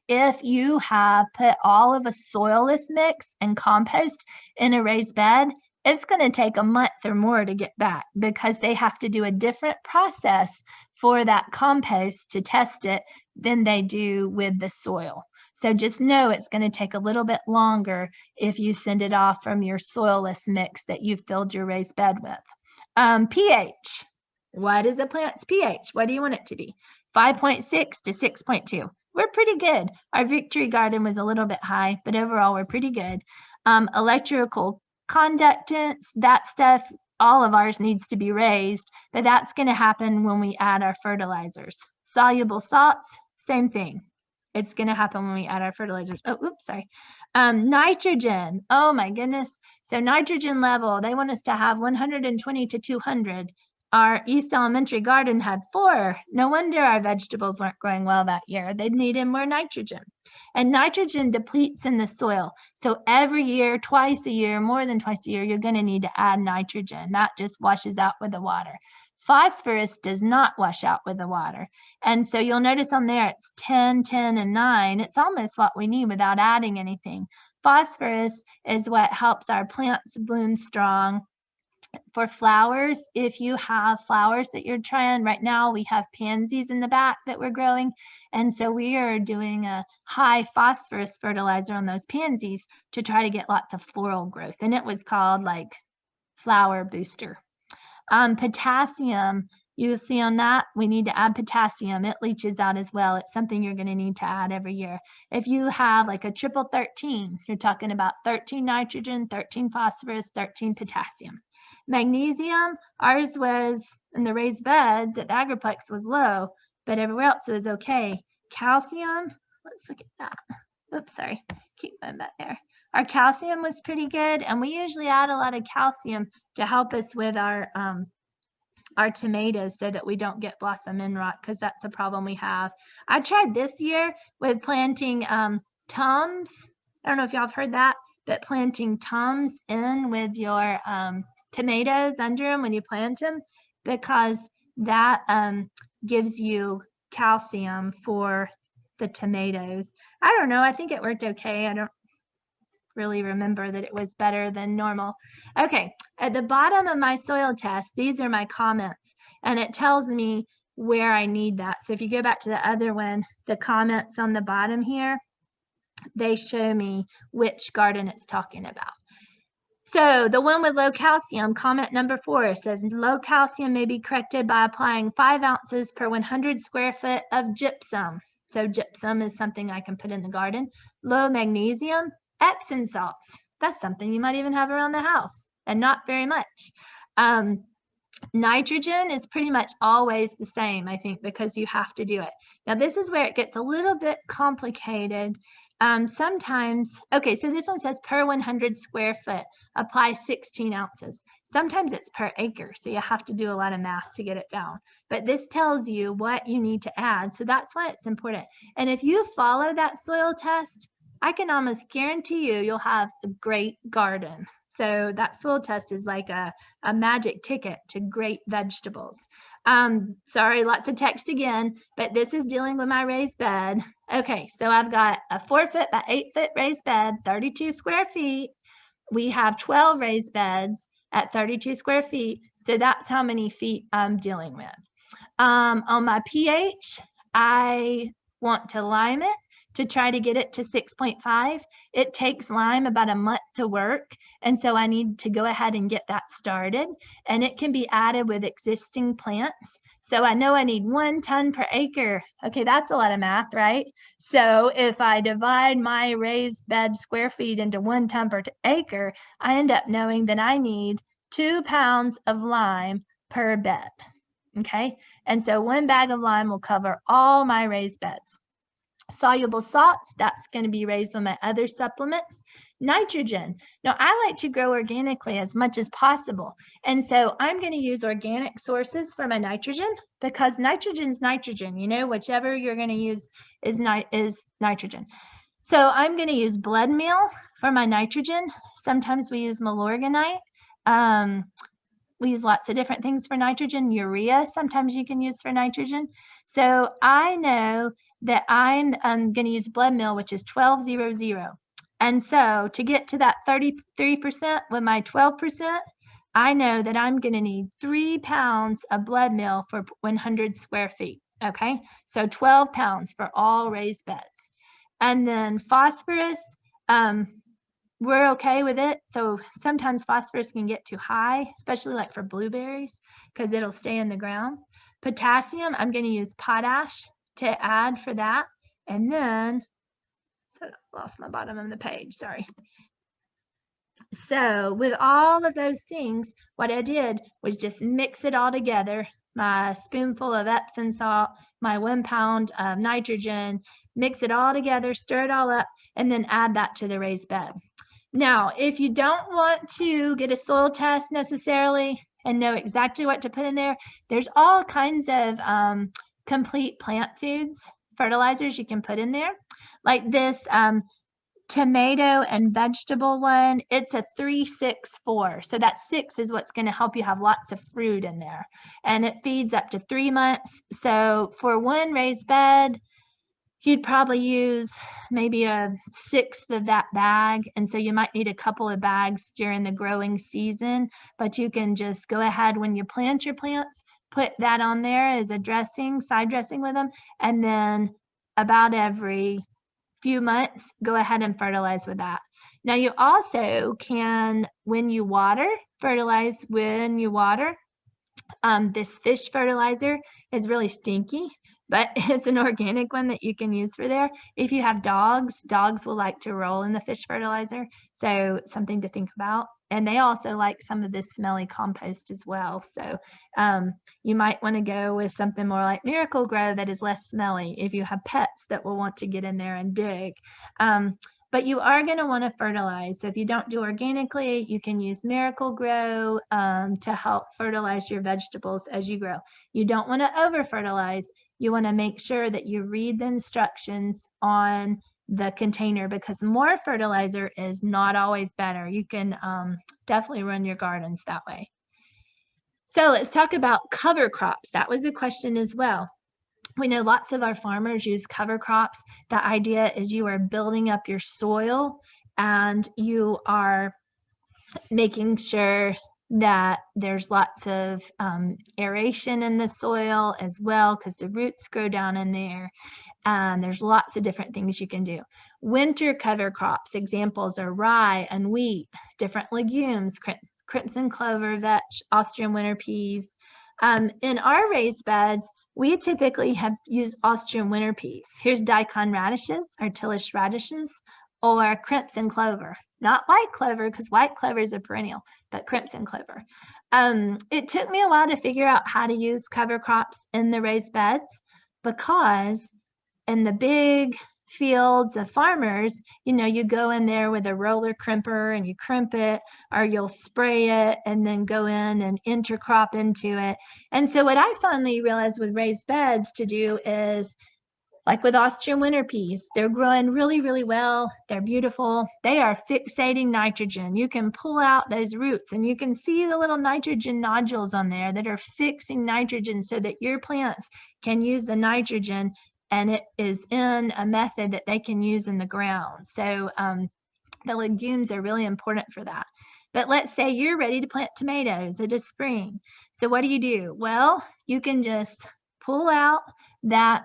A: If you have put all of a soilless mix and compost in a raised bed, it's going to take a month or more to get back because they have to do a different process for that compost to test it than they do with the soil. So just know it's going to take a little bit longer if you send it off from your soilless mix that you've filled your raised bed with. pH. What is a plant's pH? What do you want it to be? 5.6 to 6.2. We're pretty good. Our Victory Garden was a little bit high, but overall we're pretty good. Electrical conductance, that stuff, all of ours needs to be raised, but that's going to happen when we add our fertilizers. Soluble salts, same thing. It's going to happen when we add our fertilizers. Oh, oops, sorry. Nitrogen, oh my goodness. So nitrogen level, they want us to have 120 to 200. Our East Elementary Garden had 4. No wonder our vegetables weren't growing well that year. They needed more nitrogen. And nitrogen depletes in the soil. So every year, twice a year, more than twice a year, you're going to need to add nitrogen. That just washes out with the water. Phosphorus does not wash out with the water. And so you'll notice on there it's 10, 10, and 9. It's almost what we need without adding anything. Phosphorus is what helps our plants bloom strong. For flowers, if you have flowers that you're trying, right now we have pansies in the back that we're growing, and so we are doing a high phosphorus fertilizer on those pansies to try to get lots of floral growth, and it was called like Flower Booster. Potassium, you'll see on that, we need to add potassium. It leaches out as well. It's something you're going to need to add every year. If you have like a triple 13, you're talking about 13 nitrogen, 13 phosphorus, 13 potassium. Magnesium, ours was in the raised beds at the Agriplex was low, but everywhere else it was okay. Calcium, let's look at that. Oops, sorry, keep going back there. Our calcium was pretty good, and we usually add a lot of calcium to help us with our tomatoes so that we don't get blossom end rot, because that's a problem we have. I tried this year with planting Tums. I don't know if y'all have heard that, but planting Tums in with your tomatoes under them when you plant them, because that gives you calcium for the tomatoes. I don't know, I think it worked okay. I don't really remember that it was better than normal. Okay, at the bottom of my soil test, these are my comments, and it tells me where I need that. So if you go back to the other one, the comments on the bottom here, they show me which garden it's talking about. So the one with low calcium, comment number 4, says low calcium may be corrected by applying 5 ounces per 100 square foot of gypsum. So gypsum is something I can put in the garden. Low magnesium, Epsom salts. That's something you might even have around the house, and not very much. Nitrogen is pretty much always the same, I think, because you have to do it. Now, this is where it gets a little bit complicated. Sometimes, okay, so this one says per 100 square foot, apply 16 ounces. Sometimes it's per acre, so you have to do a lot of math to get it down. But this tells you what you need to add, so that's why it's important. And if you follow that soil test, I can almost guarantee you'll have a great garden. So that soil test is like a magic ticket to great vegetables. Sorry, lots of text again, but this is dealing with my raised bed. Okay, so I've got a 4 foot by 8 foot raised bed, 32 square feet. We have 12 raised beds at 32 square feet. So that's how many feet I'm dealing with. On my pH, I want to lime it to try to get it to 6.5. It takes lime about a month to work. And so I need to go ahead and get that started. And it can be added with existing plants. So I know I need 1 ton per acre. Okay, that's a lot of math, right? So if I divide my raised bed square feet into 1 ton per acre, I end up knowing that I need 2 pounds of lime per bed. Okay, and so 1 bag of lime will cover all my raised beds. Soluble salts, that's going to be raised on my other supplements. Nitrogen. Now, I like to grow organically as much as possible. And so I'm going to use organic sources for my nitrogen because nitrogen's nitrogen, you know, whichever you're going to use is nitrogen. So I'm going to use blood meal for my nitrogen. Sometimes we use Milorganite. We use lots of different things for nitrogen. Urea, sometimes you can use for nitrogen. So I know that I'm going to use blood meal, which is 1200. And so to get to that 33% with my 12%, I know that I'm going to need 3 pounds of blood meal for 100 square feet. Okay, so 12 pounds for all raised beds. And then phosphorus, we're okay with it. So sometimes phosphorus can get too high, especially like for blueberries, because it'll stay in the ground. Potassium, I'm going to use potash to add for that. And then, so I lost my bottom of the page, sorry. So with all of those things, what I did was just mix it all together. My spoonful of Epsom salt, my 1 pound of nitrogen, mix it all together, stir it all up, and then add that to the raised bed. Now, if you don't want to get a soil test necessarily and know exactly what to put in there, there's all kinds of complete plant foods, fertilizers you can put in there. Like this tomato and vegetable one, it's a 3-6-4. So that 6 is what's going to help you have lots of fruit in there. And it feeds up to 3 months. So for 1 raised bed, you'd probably use maybe a 1/6 of that bag. And so you might need a couple of bags during the growing season, but you can just go ahead when you plant your plants, put that on there as a dressing, side dressing with them. And then about every few months, go ahead and fertilize with that. Now you also can, when you water, fertilize when you water. This fish fertilizer is really stinky, but it's an organic one that you can use for there. If you have dogs, dogs will like to roll in the fish fertilizer. So something to think about. And they also like some of this smelly compost as well. So you might want to go with something more like Miracle-Gro that is less smelly if you have pets that will want to get in there and dig. But you are going to want to fertilize. So if you don't do organically, you can use Miracle-Gro to help fertilize your vegetables as you grow. You don't want to over-fertilize. You want to make sure that you read the instructions on the container because more fertilizer is not always better. You can definitely run your gardens that way. So let's talk about cover crops. That was a question as well. We know lots of our farmers use cover crops. The idea is you are building up your soil and you are making sure that there's lots of aeration in the soil as well because the roots grow down in there. And there's lots of different things you can do. Winter cover crops, examples are rye and wheat, different legumes, crimson clover, vetch, Austrian winter peas. In our raised beds, we typically have used Austrian winter peas. Here's daikon radishes, or Tillage radishes, or crimson clover. Not white clover, because white clover is a perennial, but crimson clover. It took me a while to figure out how to use cover crops in the raised beds because in the big fields of farmers, you go in there with a roller crimper and you crimp it, or you'll spray it and then go in and intercrop into it. And so what I finally realized with raised beds to do is, like with Austrian winter peas, they're growing really, really well. They're beautiful. They are fixating nitrogen. You can pull out those roots and you can see the little nitrogen nodules on there that are fixing nitrogen so that your plants can use the nitrogen, and it is in a method that they can use in the ground. So the legumes are really important for that. But let's say you're ready to plant tomatoes. It is spring. So what do? Well, you can just pull out that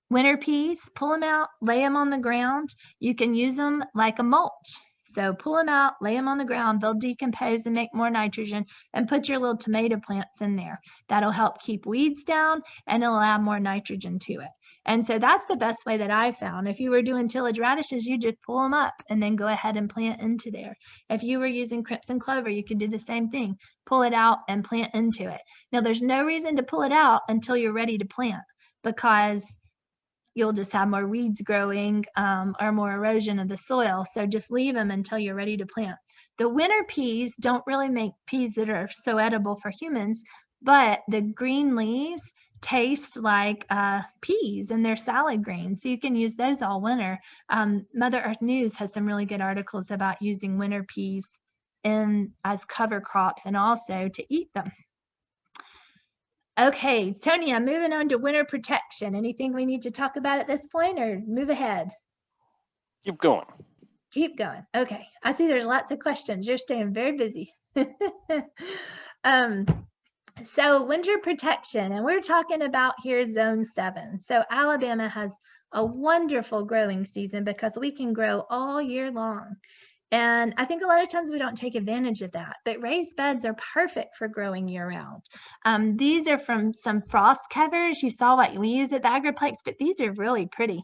A: winter peas, pull them out, lay them on the ground. You can use them like a mulch. So pull them out, lay them on the ground. They'll decompose and make more nitrogen, and put your little tomato plants in there. That'll help keep weeds down, and it'll add more nitrogen to it. And so that's the best way that I found. If you were doing tillage radishes, you just pull them up and then go ahead and plant into there. If you were using crimson clover, you could do the same thing. Pull it out and plant into it. Now, there's no reason to pull it out until you're ready to plant, because you'll just have more weeds growing or more erosion of the soil. So just leave them until you're ready to plant. The winter peas don't really make peas that are so edible for humans, but the green leaves taste like peas, and they're salad greens. So you can use those all winter. Mother Earth News has some really good articles about using winter peas as cover crops and also to eat them. Okay, Tony, I'm moving on to winter protection. Anything we need to talk about at this point, or move ahead?
B: Keep going.
A: Keep going. Okay, I see there's lots of questions. You're staying very busy. So winter protection, and we're talking about here zone 7. So Alabama has a wonderful growing season because we can grow all year long. And I think a lot of times we don't take advantage of that, but raised beds are perfect for growing year round. These are from some frost covers. You saw what we use at the Agriplex, but these are really pretty.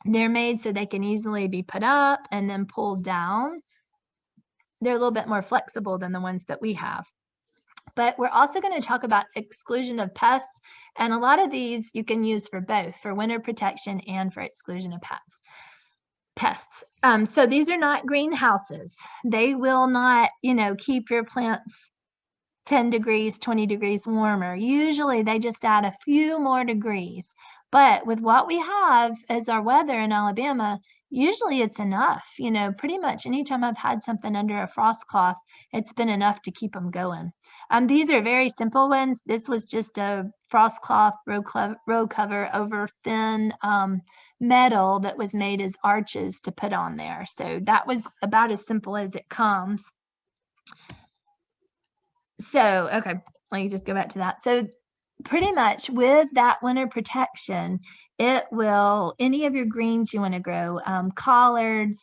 A: They're made so they can easily be put up and then pulled down. They're a little bit more flexible than the ones that we have. But we're also going to talk about exclusion of pests. And a lot of these you can use for both, for winter protection and for exclusion of pests. So these are not greenhouses. They will not, keep your plants 10 degrees, 20 degrees warmer. Usually they just add a few more degrees. But with what we have as our weather in Alabama, usually it's enough. Pretty much anytime I've had something under a frost cloth, it's been enough to keep them going. These are very simple ones. This was just a frost cloth row cover over thin metal that was made as arches to put on there. So that was about as simple as it comes. So, okay, let me just go back to that. So pretty much with that winter protection, it will, any of your greens you want to grow, collards,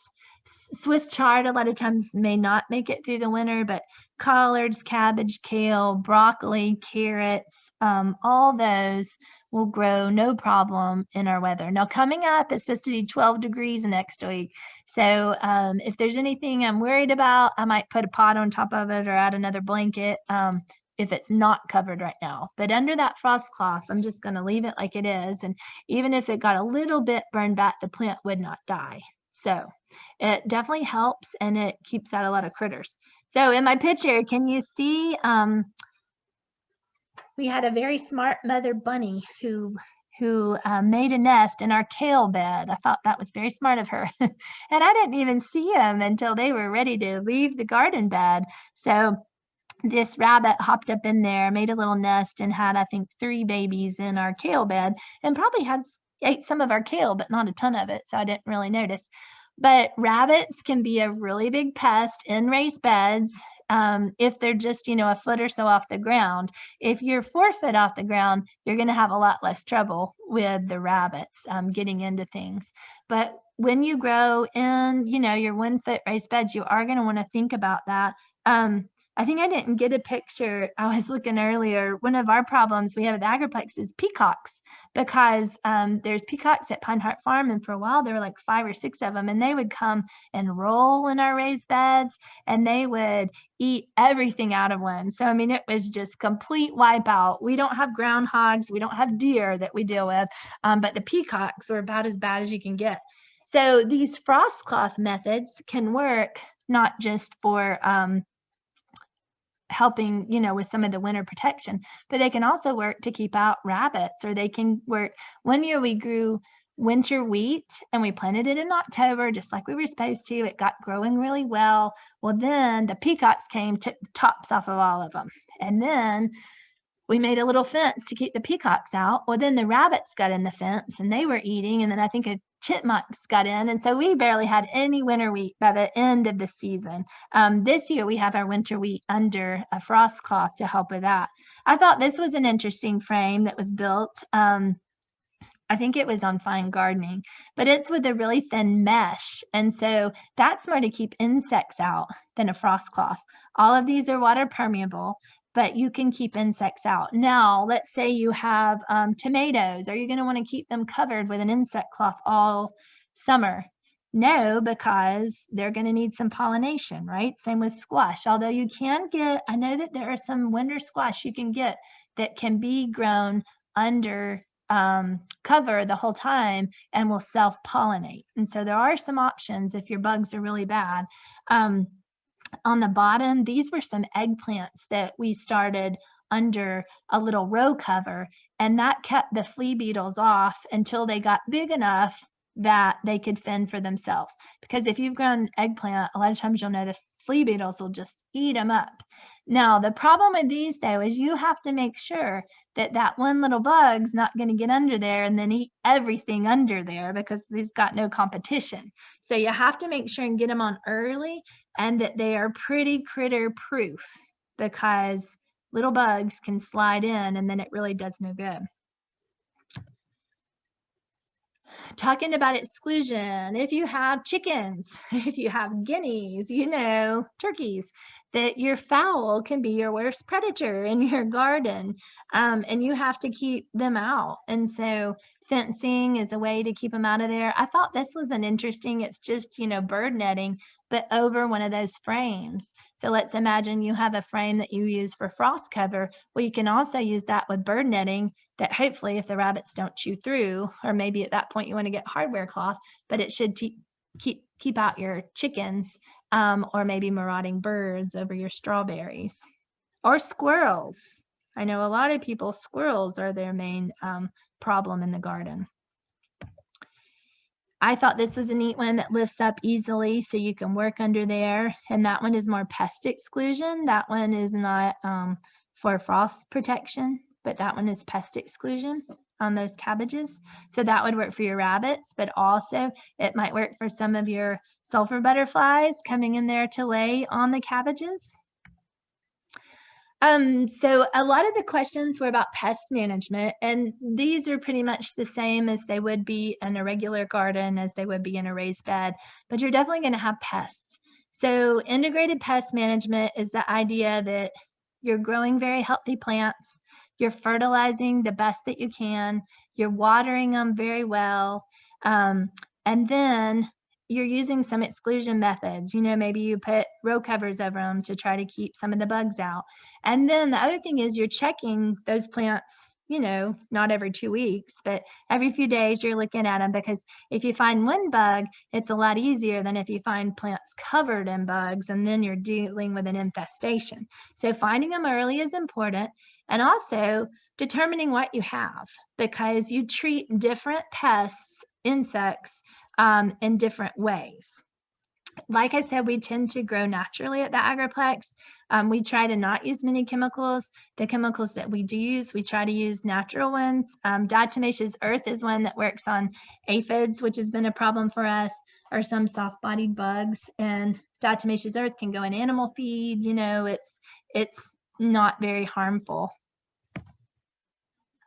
A: Swiss chard a lot of times may not make it through the winter, but collards, cabbage, kale, broccoli, carrots, all those will grow no problem in our weather. Now coming up, it's supposed to be 12 degrees next week. So if there's anything I'm worried about, I might put a pot on top of it or add another blanket if it's not covered right now. But under that frost cloth, I'm just going to leave it like it is. And even if it got a little bit burned back, the plant would not die. So it definitely helps, and it keeps out a lot of critters. So in my picture, can you see we had a very smart mother bunny who made a nest in our kale bed. I thought that was very smart of her. And I didn't even see them until they were ready to leave the garden bed. So this rabbit hopped up in there, made a little nest, and had, I think, 3 babies in our kale bed, and probably ate some of our kale, but not a ton of it, so I didn't really notice. But rabbits can be a really big pest in raised beds if they're just, a foot or so off the ground. If you're 4 foot off the ground, you're going to have a lot less trouble with the rabbits getting into things. But when you grow in, your 1 foot raised beds, you are going to want to think about that. I think I didn't get a picture. I was looking earlier. One of our problems we have at the Agriplex is peacocks. because there's peacocks at Pine Heart Farm, and for a while there were like 5 or 6 of them, and they would come and roll in our raised beds, and they would eat everything out of one. So I mean, it was just complete wipeout. We don't have groundhogs, we don't have deer that we deal with, but the peacocks are about as bad as you can get. So these frost cloth methods can work not just for helping, with some of the winter protection, but they can also work to keep out rabbits, or they can work. One year we grew winter wheat and we planted it in October, just like we were supposed to. It got growing really well. Well, then the peacocks came, took the tops off of all of them. And then we made a little fence to keep the peacocks out. Well, then the rabbits got in the fence and they were eating. And then I think a chipmunks got in. And so we barely had any winter wheat by the end of the season. This year we have our winter wheat under a frost cloth to help with that. I thought this was an interesting frame that was built. I think it was on Fine Gardening, but it's with a really thin mesh. And so that's more to keep insects out than a frost cloth. All of these are water permeable, but you can keep insects out. Now, let's say you have tomatoes. Are you going to want to keep them covered with an insect cloth all summer? No, because they're going to need some pollination, right? Same with squash. Although you can get, I know that there are some winter squash you can get that can be grown under cover the whole time and will self-pollinate. And so there are some options if your bugs are really bad. On the bottom, these were some eggplants that we started under a little row cover, and that kept the flea beetles off until they got big enough that they could fend for themselves. Because if you've grown eggplant, a lot of times you'll know the flea beetles will just eat them up. Now, the problem with these, though, is you have to make sure that that one little bug's not going to get under there and then eat everything under there, because he's got no competition. So you have to make sure and get them on early, and that they are pretty critter proof, because little bugs can slide in and then it really does no good. Talking about exclusion, if you have chickens, if you have guineas, turkeys, that your fowl can be your worst predator in your garden, and you have to keep them out. And so fencing is a way to keep them out of there. I thought this was it's just, bird netting, but over one of those frames. So let's imagine you have a frame that you use for frost cover. Well, you can also use that with bird netting that hopefully, if the rabbits don't chew through, or maybe at that point you want to get hardware cloth, but it should keep out your chickens, or maybe marauding birds over your strawberries. Or squirrels. I know a lot of people, squirrels are their main problem in the garden. I thought this was a neat one that lifts up easily so you can work under there. And that one is more pest exclusion. That one is not for frost protection, but that one is pest exclusion on those cabbages. So that would work for your rabbits, but also it might work for some of your sulfur butterflies coming in there to lay on the cabbages. So a lot of the questions were about pest management, and these are pretty much the same as they would be in a regular garden, as they would be in a raised bed, but you're definitely going to have pests. So integrated pest management is the idea that you're growing very healthy plants, you're fertilizing the best that you can, you're watering them very well, and then you're using some exclusion methods. Maybe you put row covers over them to try to keep some of the bugs out. And then the other thing is you're checking those plants, not every 2 weeks, but every few days you're looking at them, because if you find one bug, it's a lot easier than if you find plants covered in bugs and then you're dealing with an infestation. So finding them early is important, and also determining what you have, because you treat different pests, insects, in different ways. Like I said, we tend to grow naturally at the Agriplex. We try to not use many chemicals. The chemicals that we do use, we try to use natural ones. Diatomaceous earth is one that works on aphids, which has been a problem for us, or some soft-bodied bugs. And diatomaceous earth can go in animal feed. It's not very harmful.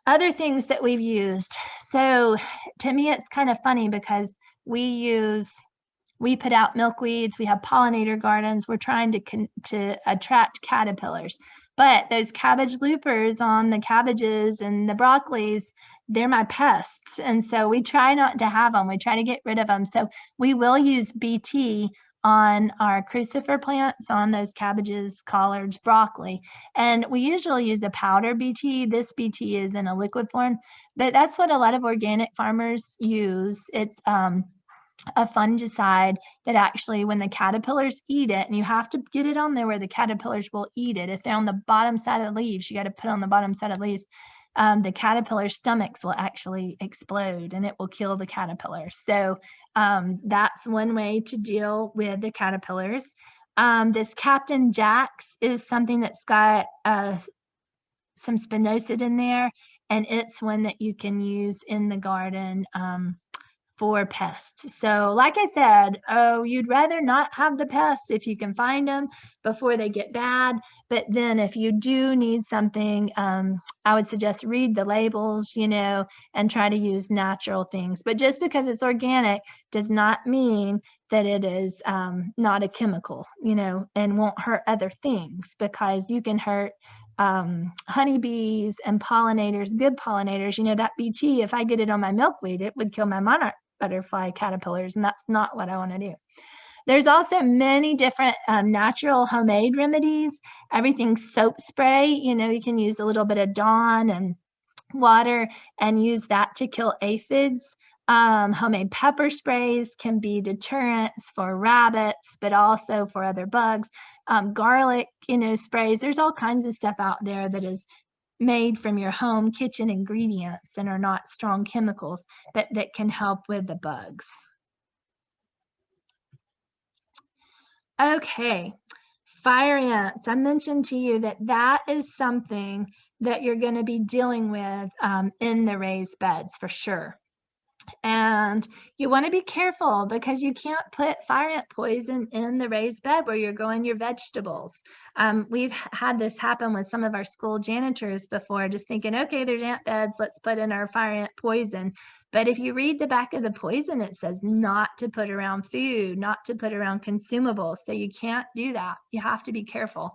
A: Other things that we've used. So to me, it's kind of funny, because we put out milkweeds, we have pollinator gardens, we're trying to attract caterpillars. But those cabbage loopers on the cabbages and the broccolis, they're my pests. And so we try not to have them. We try to get rid of them. So we will use BT on our crucifer plants, on those cabbages, collards, broccoli. And we usually use a powder BT. This BT is in a liquid form, but that's what a lot of organic farmers use. It's a fungicide that actually, when the caterpillars eat it, and you have to get it on there where the caterpillars will eat it. If they're on the bottom side of the leaves, you got to put on the bottom side of the leaves. The caterpillar stomachs will actually explode and it will kill the caterpillar. So that's one way to deal with the caterpillars. This Captain Jack's is something that's got some spinosad in there, and it's one that you can use in the garden for pests. So like I said, you'd rather not have the pests if you can find them before they get bad. But then if you do need something, I would suggest read the labels, and try to use natural things. But just because it's organic does not mean that it is not a chemical, and won't hurt other things, because you can hurt honeybees and pollinators, good pollinators. That BT, if I get it on my milkweed, it would kill my monarch butterfly caterpillars, and that's not what I want to do. There's also many different natural homemade remedies. Everything soap spray, you can use a little bit of Dawn and water and use that to kill aphids. Homemade pepper sprays can be deterrents for rabbits, but also for other bugs. Garlic, sprays. There's all kinds of stuff out there that is made from your home kitchen ingredients and are not strong chemicals, but that can help with the bugs. Okay, fire ants. I mentioned to you that is something that you're going to be dealing with in the raised beds for sure. And you want to be careful, because you can't put fire ant poison in the raised bed where you're growing your vegetables. We've had this happen with some of our school janitors before, just thinking, okay, there's ant beds, let's put in our fire ant poison. But if you read the back of the poison, it says not to put around food, not to put around consumables. So you can't do that. You have to be careful.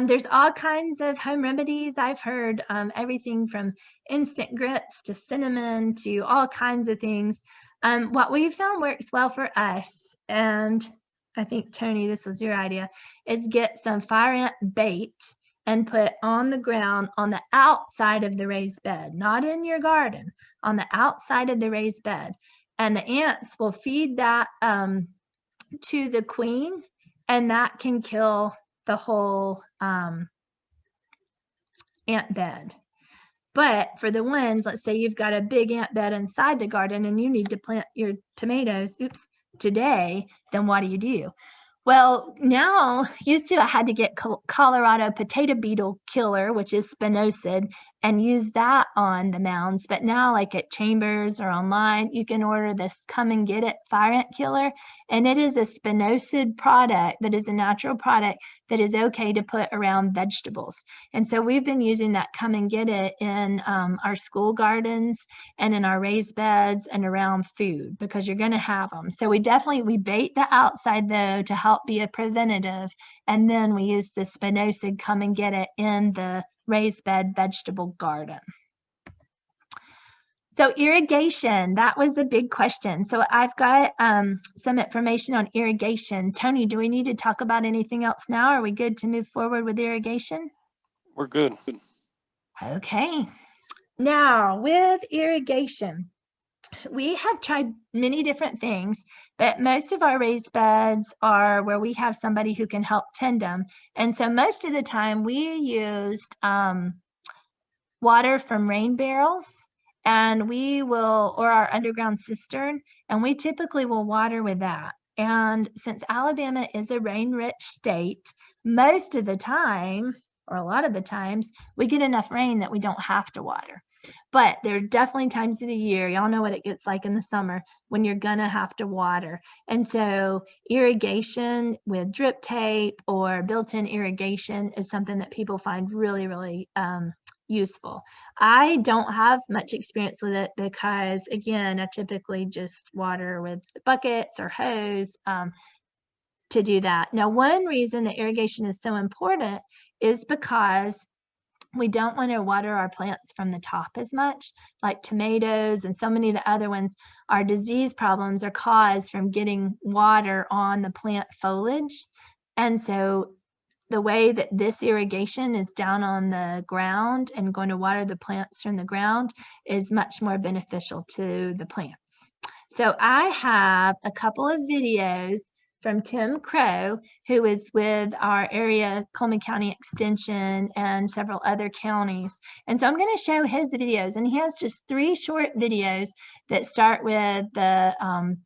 A: There's all kinds of home remedies. I've heard everything from instant grits to cinnamon to all kinds of things. What we found works well for us, and I think, Tony, this was your idea, is get some fire ant bait and put on the ground on the outside of the raised bed, not in your garden, on the outside of the raised bed. And the ants will feed that to the queen, and that can kill the whole ant bed. But for the ones, let's say you've got a big ant bed inside the garden and you need to plant your tomatoes, today, then what do? Well, now, used to I had to get Colorado potato beetle killer, which is spinosad, and use that on the mounds. But now, like at Chambers or online, you can order this Come and Get It fire ant killer. And it is a spinosad product that is a natural product that is okay to put around vegetables. And so we've been using that Come and Get It in our school gardens and in our raised beds and around food, because you're going to have them. So we bait the outside though to help be a preventative. And then we use the spinosad Come and Get It in the raised bed vegetable garden. So irrigation, that was the big question. So I've got some information on irrigation. Tony, do we need to talk about anything else now? Are we good to move forward with irrigation?
B: We're good.
A: Okay. Now, with irrigation, we have tried many different things, but most of our raised beds are where we have somebody who can help tend them. And so most of the time we used water from rain barrels, and or our underground cistern, and we typically will water with that. And since Alabama is a rain-rich state, most of the time, or a lot of the times, we get enough rain that we don't have to water. But there are definitely times of the year, y'all know what it gets like in the summer, when you're gonna have to water. And so irrigation with drip tape or built-in irrigation is something that people find really, really useful. I don't have much experience with it because, again, I typically just water with buckets or hose. to do that. Now, one reason that irrigation is so important is because we don't want to water our plants from the top as much, like tomatoes and so many of the other ones. Our disease problems are caused from getting water on the plant foliage. And so the way that this irrigation is down on the ground and going to water the plants from the ground is much more beneficial to the plants. So I have a couple of videos from Tim Crow, who is with our area, Coleman County Extension, and several other counties. And so I'm going to show his videos, and he has just 3 short videos that start with the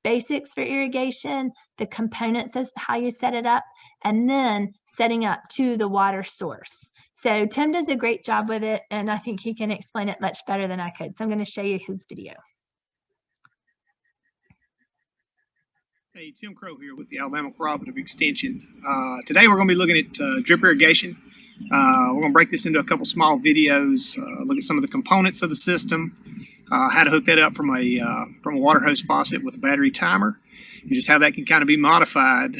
A: basics for irrigation, the components of how you set it up, and then setting up to the water source. So Tim does a great job with it, and I think he can explain it much better than I could. So I'm going to show you his video.
C: Hey, Tim Crow here with the Alabama Cooperative Extension. Today we're going to be looking at drip irrigation. We're going to break this into a couple small videos, look at some of the components of the system, how to hook that up from a water hose faucet with a battery timer, and just how that can kind of be modified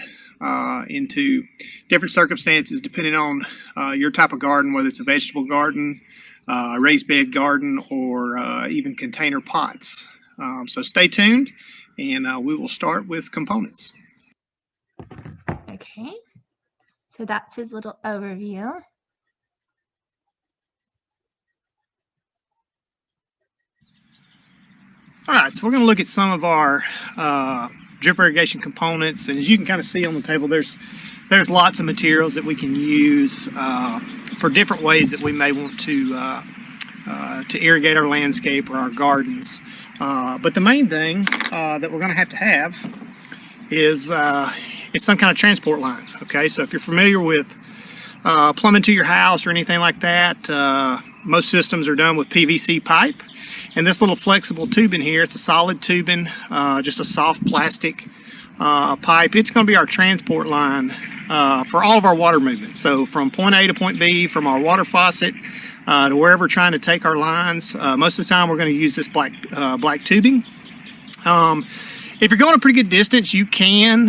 C: into different circumstances depending on your type of garden, whether it's a vegetable garden, a raised bed garden, or even container pots. So stay tuned. And we will start with components.
A: Okay, so that's his little overview.
C: All right, so we're going to look at some of our drip irrigation components, and as you can kind of see on the table, there's lots of materials that we can use for different ways that we may want to irrigate our landscape or our gardens. But the main thing that we're going to have is some kind of transport line. Okay, so if you're familiar with plumbing to your house or anything like that, most systems are done with PVC pipe. And this little flexible tubing here, it's a solid tubing, just a soft plastic pipe. It's going to be our transport line for all of our water movement. So from point A to point B, from our water faucet to wherever we're trying to take our lines. Most of the time we're going to use this black tubing. If you're going a pretty good distance, you can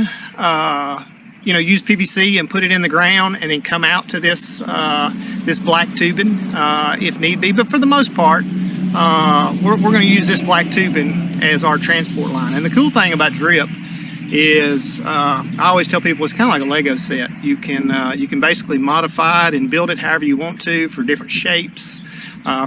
C: use PVC and put it in the ground and then come out to this this black tubing if need be. But for the most part, we're going to use this black tubing as our transport line. And the cool thing about drip is I always tell people it's kind of like a Lego set. You can basically modify it and build it however you want to for different shapes,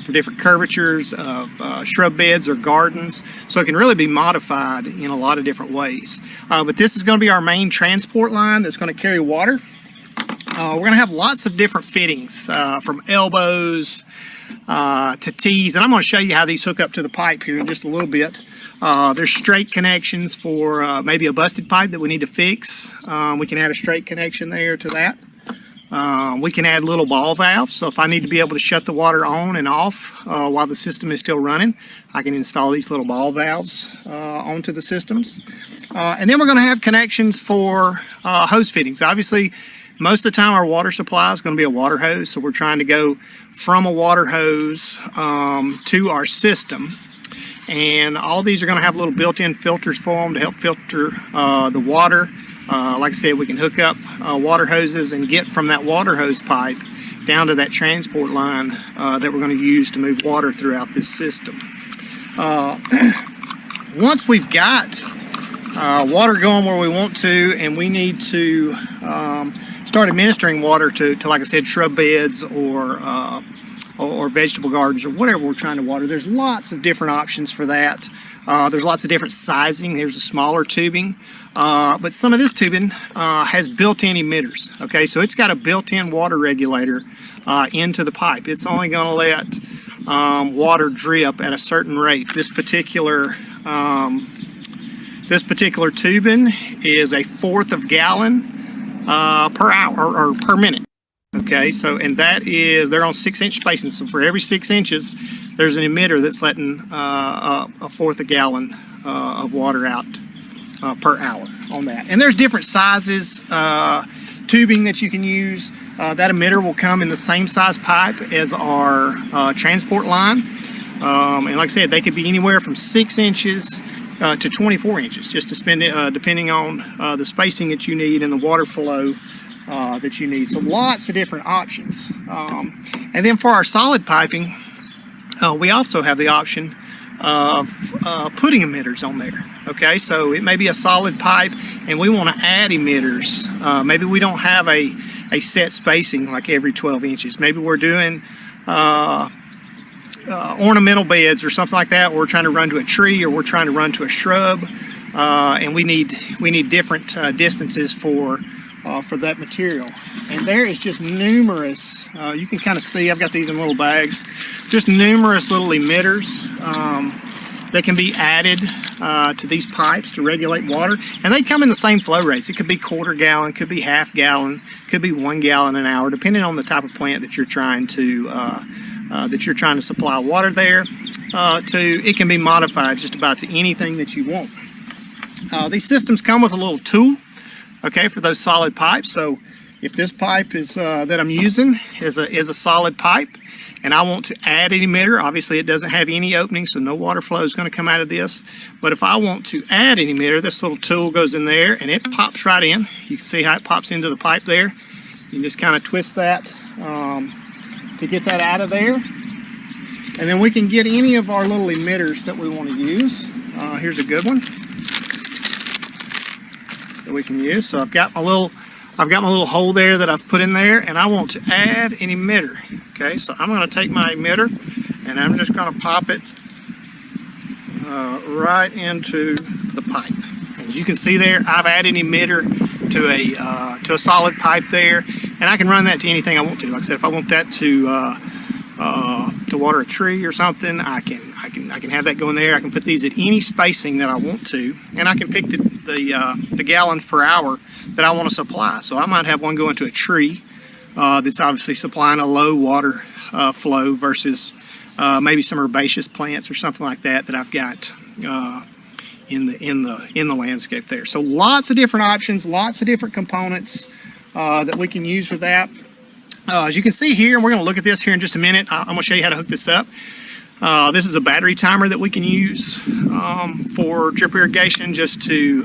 C: for different curvatures of shrub beds or gardens. So it can really be modified in a lot of different ways. But this is going to be our main transport line that's going to carry water. We're going to have lots of different fittings from elbows to T's, and I'm going to show you how these hook up to the pipe here in just a little bit. There's straight connections for maybe a busted pipe that we need to fix. We can add a straight connection there to that. We can add little ball valves, so if I need to be able to shut the water on and off while the system is still running, I can install these little ball valves onto the systems. And then we're going to have connections for hose fittings. Obviously, most of the time our water supply is going to be a water hose, so we're trying to go from a water hose to our system. And all these are going to have little built-in filters for them to help filter the water. Like I said, we can hook up water hoses and get from that water hose pipe down to that transport line that we're going to use to move water throughout this system. Once we've got water going where we want to, and we need to start administering water to like I said, shrub beds or vegetable gardens or whatever we're trying to water, there's lots of different options for that. There's lots of different sizing. There's a smaller tubing, but some of this tubing has built-in emitters. Okay, so it's got a built-in water regulator into the pipe. It's only going to let water drip at a certain rate. This particular tubing is a 1/4 of a gallon per hour or per minute. Okay, so and they're on 6-inch spacing. So for every 6 inches, there's an emitter that's letting a 1/4 a gallon of water out per hour on that. And there's different sizes tubing that you can use. That emitter will come in the same size pipe as our transport line. And like I said, they could be anywhere from 6 inches to 24 inches, just to spend it, depending on the spacing that you need and the water flow that you need. So lots of different options. And then for our solid piping, we also have the option of putting emitters on there. Okay, so it may be a solid pipe and we want to add emitters. Maybe we don't have a set spacing like every 12 inches. Maybe we're doing ornamental beds or something like that. We're trying to run to a tree or we're trying to run to a shrub, and we need different distances for that material. And there is just numerous, you can kind of see, I've got these in little bags, just numerous little emitters that can be added to these pipes to regulate water. And they come in the same flow rates. It could be quarter gallon, could be half gallon, could be 1 gallon an hour, depending on the type of plant that you're trying to supply water there. It can be modified just about to anything that you want. These systems come with a little tool, okay, for those solid pipes. So if this pipe is that I'm using is a solid pipe, and I want to add an emitter, obviously it doesn't have any opening, so no water flow is going to come out of this. But if I want to add an emitter, this little tool goes in there and it pops right in. You can see how it pops into the pipe there. You can just kind of twist that to get that out of there. And then we can get any of our little emitters that we want to use. Here's a good one that we can use. So I've got my little hole there that I've put in there, and I want to add an emitter. Okay, so I'm going to take my emitter and I'm just going to pop it right into the pipe. As you can see there, I've added an emitter to a solid pipe there, and I can run that to anything I want to. Like I said, if I want that to water a tree or something, I can have that go in there. I can put these at any spacing that I want to, and I can pick the gallons per hour that I want to supply. So I might have one go into a tree that's obviously supplying a low water flow versus maybe some herbaceous plants or something like that I've got in the landscape there. So lots of different options, lots of different components that we can use for that. As you can see here, and we're going to look at this here in just a minute, I'm going to show you how to hook this up. This is a battery timer that we can use for drip irrigation, just to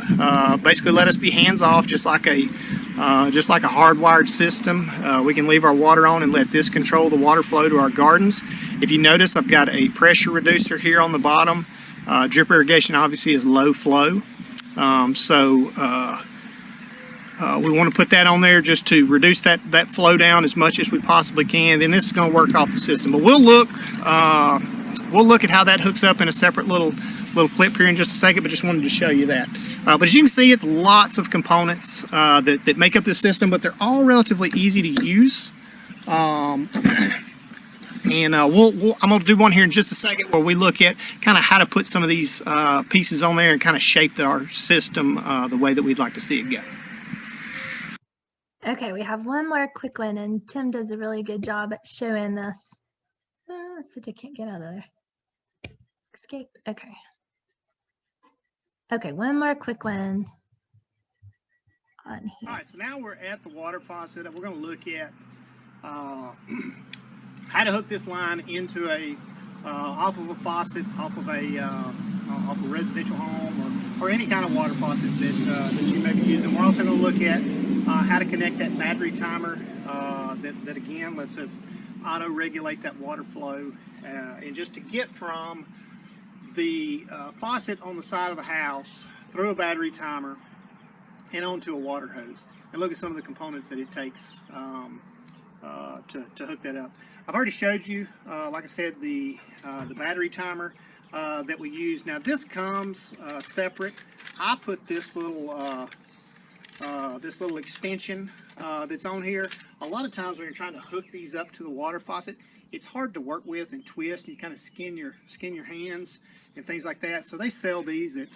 C: basically let us be hands-off, just like a hardwired system. We can leave our water on and let this control the water flow to our gardens. If you notice, I've got a pressure reducer here on the bottom. Drip irrigation obviously is low flow, we want to put that on there just to reduce that flow down as much as we possibly can. Then this is going to work off the system. But we'll look at how that hooks up in a separate little clip here in just a second. But just wanted to show you that. But as you can see, it's lots of components that make up this system, but they're all relatively easy to use. And I'm going to do one here in just a second where we look at kind of how to put some of these pieces on there and kind of shape our system the way that we'd like to see it go.
A: Okay, we have one more quick one, and Tim does a really good job at showing this. So I can't get out of there. Escape. Okay. Okay, one more quick one on here.
C: All right, so now we're at the water faucet. We're going to look at how to hook this line into off of a faucet, off of a residential home, or any kind of water faucet that you may be using. We're also going to look at how to connect that battery timer that again lets us auto-regulate that water flow, and just to get from the faucet on the side of the house through a battery timer and onto a water hose, and look at some of the components that it takes to hook that up. I've already showed you, like I said, the battery timer that we use. Now this comes separate. I put this little extension that's on here. A lot of times when you're trying to hook these up to the water faucet, it's hard to work with and twist, and you kind of skin your hands and things like that. So they sell these at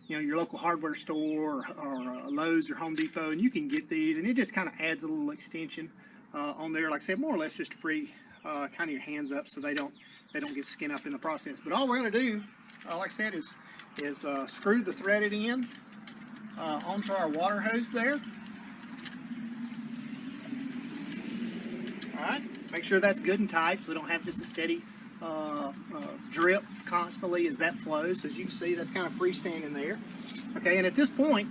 C: your local hardware store or Lowe's or Home Depot, and you can get these, and it just kind of adds a little extension on there. Like I said, more or less just to free kind of your hands up so they don't get skin up in the process. But all we're going to do, like I said, is screw the threaded end onto our water hose there. All right, make sure that's good and tight so we don't have just a steady drip constantly as that flows. So as you can see, that's kind of freestanding there. Okay, and at this point,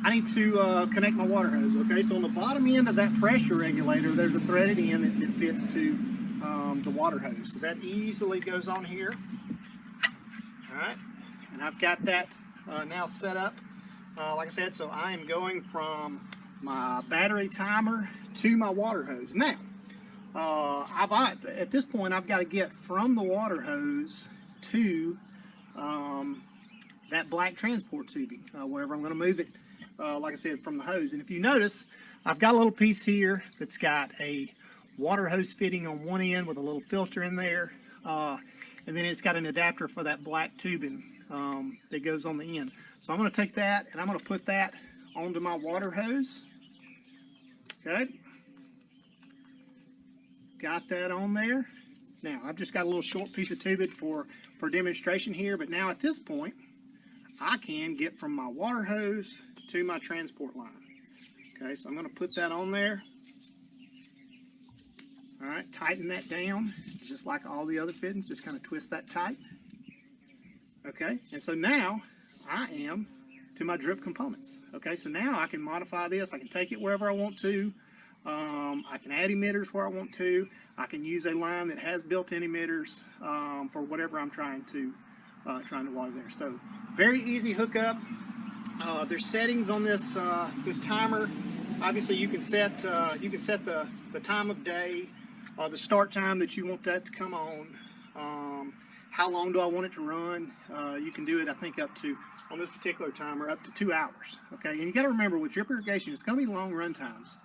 C: I need to connect my water hose. Okay, so on the bottom end of that pressure regulator, there's a threaded end that fits to the water hose. So that easily goes on here. All right, and I've got that now set up. Like I said, so I am going from my battery timer to my water hose. Now, at this point, I've got to get from the water hose to that black transport tubing, wherever I'm going to move it, like I said, from the hose. And if you notice, I've got a little piece here that's got a water hose fitting on one end with a little filter in there. And then it's got an adapter for that black tubing that goes on the end. So I'm going to take that and I'm going to put that onto my water hose. Okay. Got that on there. Now I've just got a little short piece of tubing for demonstration here, but now at this point I can get from my water hose to my transport line. Okay, so I'm going to put that on there. All right, tighten that down just like all the other fittings, just kind of twist that tight. Okay, and so now I am to my drip components. Okay, so now I can modify this. I can take it wherever I want to. I can add emitters where I want to. I can use a line that has built-in emitters for whatever I'm trying to water there. So very easy hookup. There's settings on this this timer. Obviously, you can set the time of day, the start time that you want that to come on. How long do I want it to run? You can do it, I think, up to, on this particular timer, up to 2 hours. Okay, and you got to remember with drip irrigation, it's going to be long run times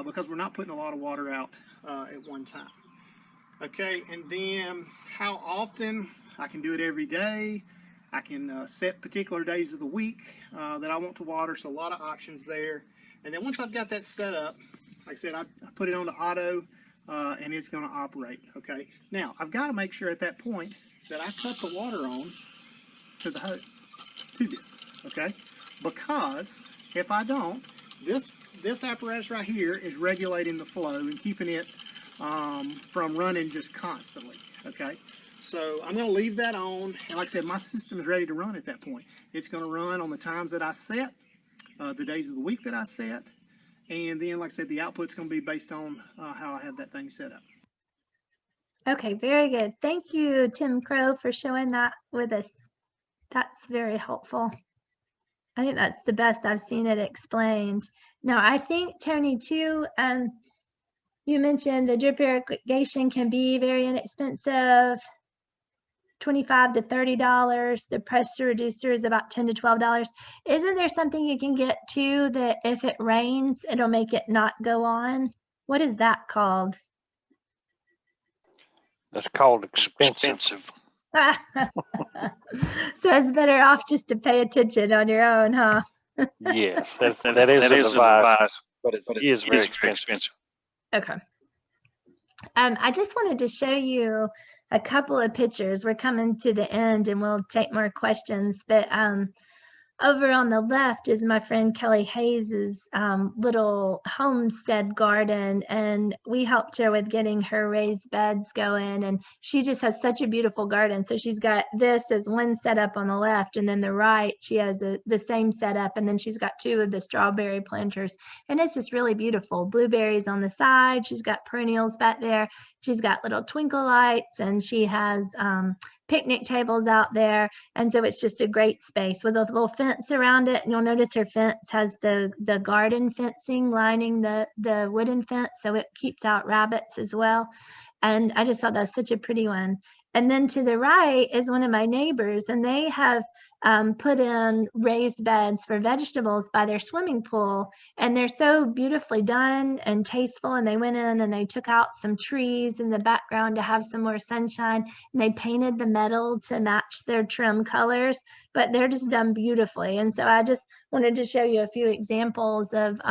C: because we're not putting a lot of water out at one time. Okay, and then how often? I can do it every day. I can set particular days of the week that I want to water, so a lot of options there. And then once I've got that set up, like I said, I put it on to auto and it's going to operate. Okay, now I've got to make sure at that point that I cut the water on to the hose, to this, okay? Because if I don't, this apparatus right here is regulating the flow and keeping it from running just constantly, okay? So I'm going to leave that on, and like I said, my system is ready to run at that point. It's going to run on the times that I set, the days of the week that I set, and then, like I said, the output's going to be based on how I have that thing set up.
A: Okay, very good. Thank you, Tim Crow, for showing that with us. That's very helpful. I think that's the best I've seen it explained. Now, I think, Tony, too, you mentioned the drip irrigation can be very inexpensive, $25 to $30. The pressure reducer is about $10 to $12. Isn't there something you can get too that if it rains, it'll make it not go on? What is that called?
B: That's called expensive.
A: So it's better off just to pay attention on your own, huh?
B: Yes, that is a device, but it is very expensive.
A: Okay. I just wanted to show you a couple of pictures. We're coming to the end and we'll take more questions, but over on the left is my friend Kelly Hayes's little homestead garden, and we helped her with getting her raised beds going, and she just has such a beautiful garden. So she's got this as one setup on the left, and then the right she has the same setup, and then she's got two of the strawberry planters, and it's just really beautiful. Blueberries on the side, she's got perennials back there, she's got little twinkle lights, and she has picnic tables out there, and so it's just a great space with a little fence around it. And you'll notice her fence has the garden fencing lining the wooden fence, so it keeps out rabbits as well. And I just thought that's such a pretty one. And then to the right is one of my neighbors, and they have put in raised beds for vegetables by their swimming pool, and they're so beautifully done and tasteful. And they went in and they took out some trees in the background to have some more sunshine, and they painted the metal to match their trim colors, but they're just done beautifully. And so I just wanted to show you a few examples of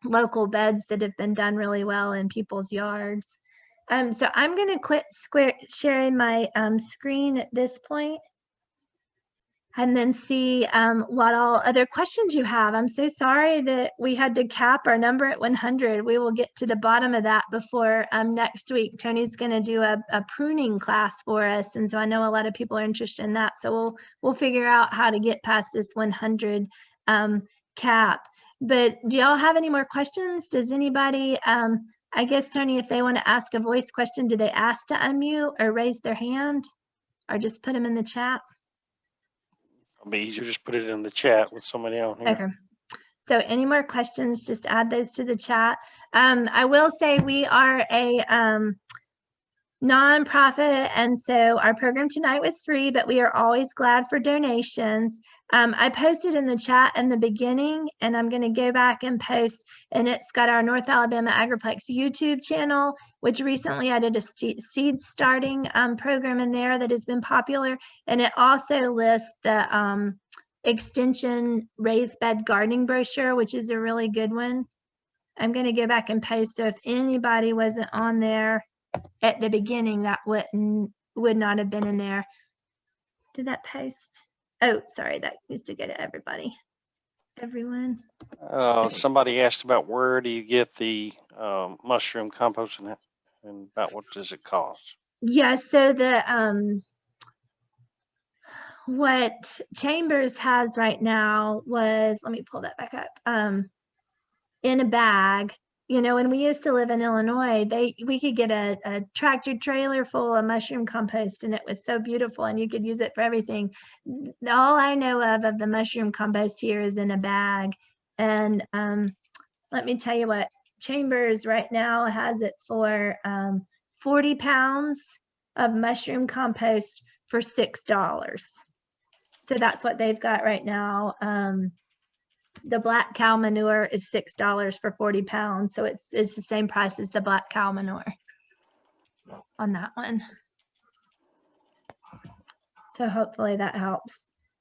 A: local beds that have been done really well in people's yards. So I'm going to quit sharing my screen at this point. and then see what all other questions you have. I'm so sorry that we had to cap our number at 100. We will get to the bottom of that before next week. Tony's going to do a pruning class for us, and so I know a lot of people are interested in that. So we'll figure out how to get past this 100 cap. But do y'all have any more questions? Does anybody? I guess Tony, if they want to ask a voice question, do they ask to unmute or raise their hand, or just put them in the chat?
B: It'll be easier, just put it in the chat with somebody on here.
A: Okay. So any more questions, just add those to the chat. I will say we are a nonprofit, and so our program tonight was free, but we are always glad for donations. I posted in the chat in the beginning, and I'm going to go back and post, and it's got our North Alabama Agriplex YouTube channel, which recently I did a seed starting program in there that has been popular, and it also lists the extension raised bed gardening brochure, which is a really good one. I'm going to go back and post, so if anybody wasn't on there at the beginning, that would not have been in there. Did that post? Oh, sorry, that needs to go to everybody. Everyone.
B: Somebody asked about where do you get the mushroom compost and about what does it cost?
A: Yeah, so the what Chambers has right now was, let me pull that back up, in a bag. You know, when we used to live in Illinois, we could get a tractor trailer full of mushroom compost, and it was so beautiful, and you could use it for everything. All I know of the mushroom compost here is in a bag. And let me tell you what, Chambers right now has it for 40 pounds of mushroom compost for $6. So that's what they've got right now. The black cow manure is $6 for 40 pounds. So it's the same price as the black cow manure on that one. So hopefully that helps.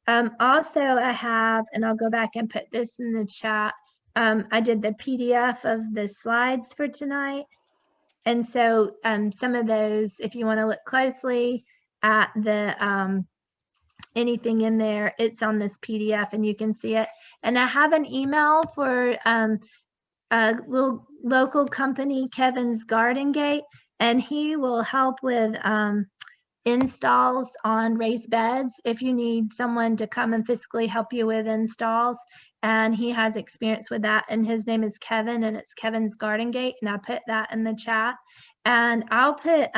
A: Also I have, and I'll go back and put this in the chat. I did the PDF of the slides for tonight. And so some of those, if you want to look closely at the anything in there, it's on this PDF and you can see it. And I have an email for a little local company, Kevin's Garden Gate, and he will help with installs on raised beds if you need someone to come and physically help you with installs. And he has experience with that, and his name is Kevin, and it's Kevin's Garden Gate, and I put that in the chat. And I'll put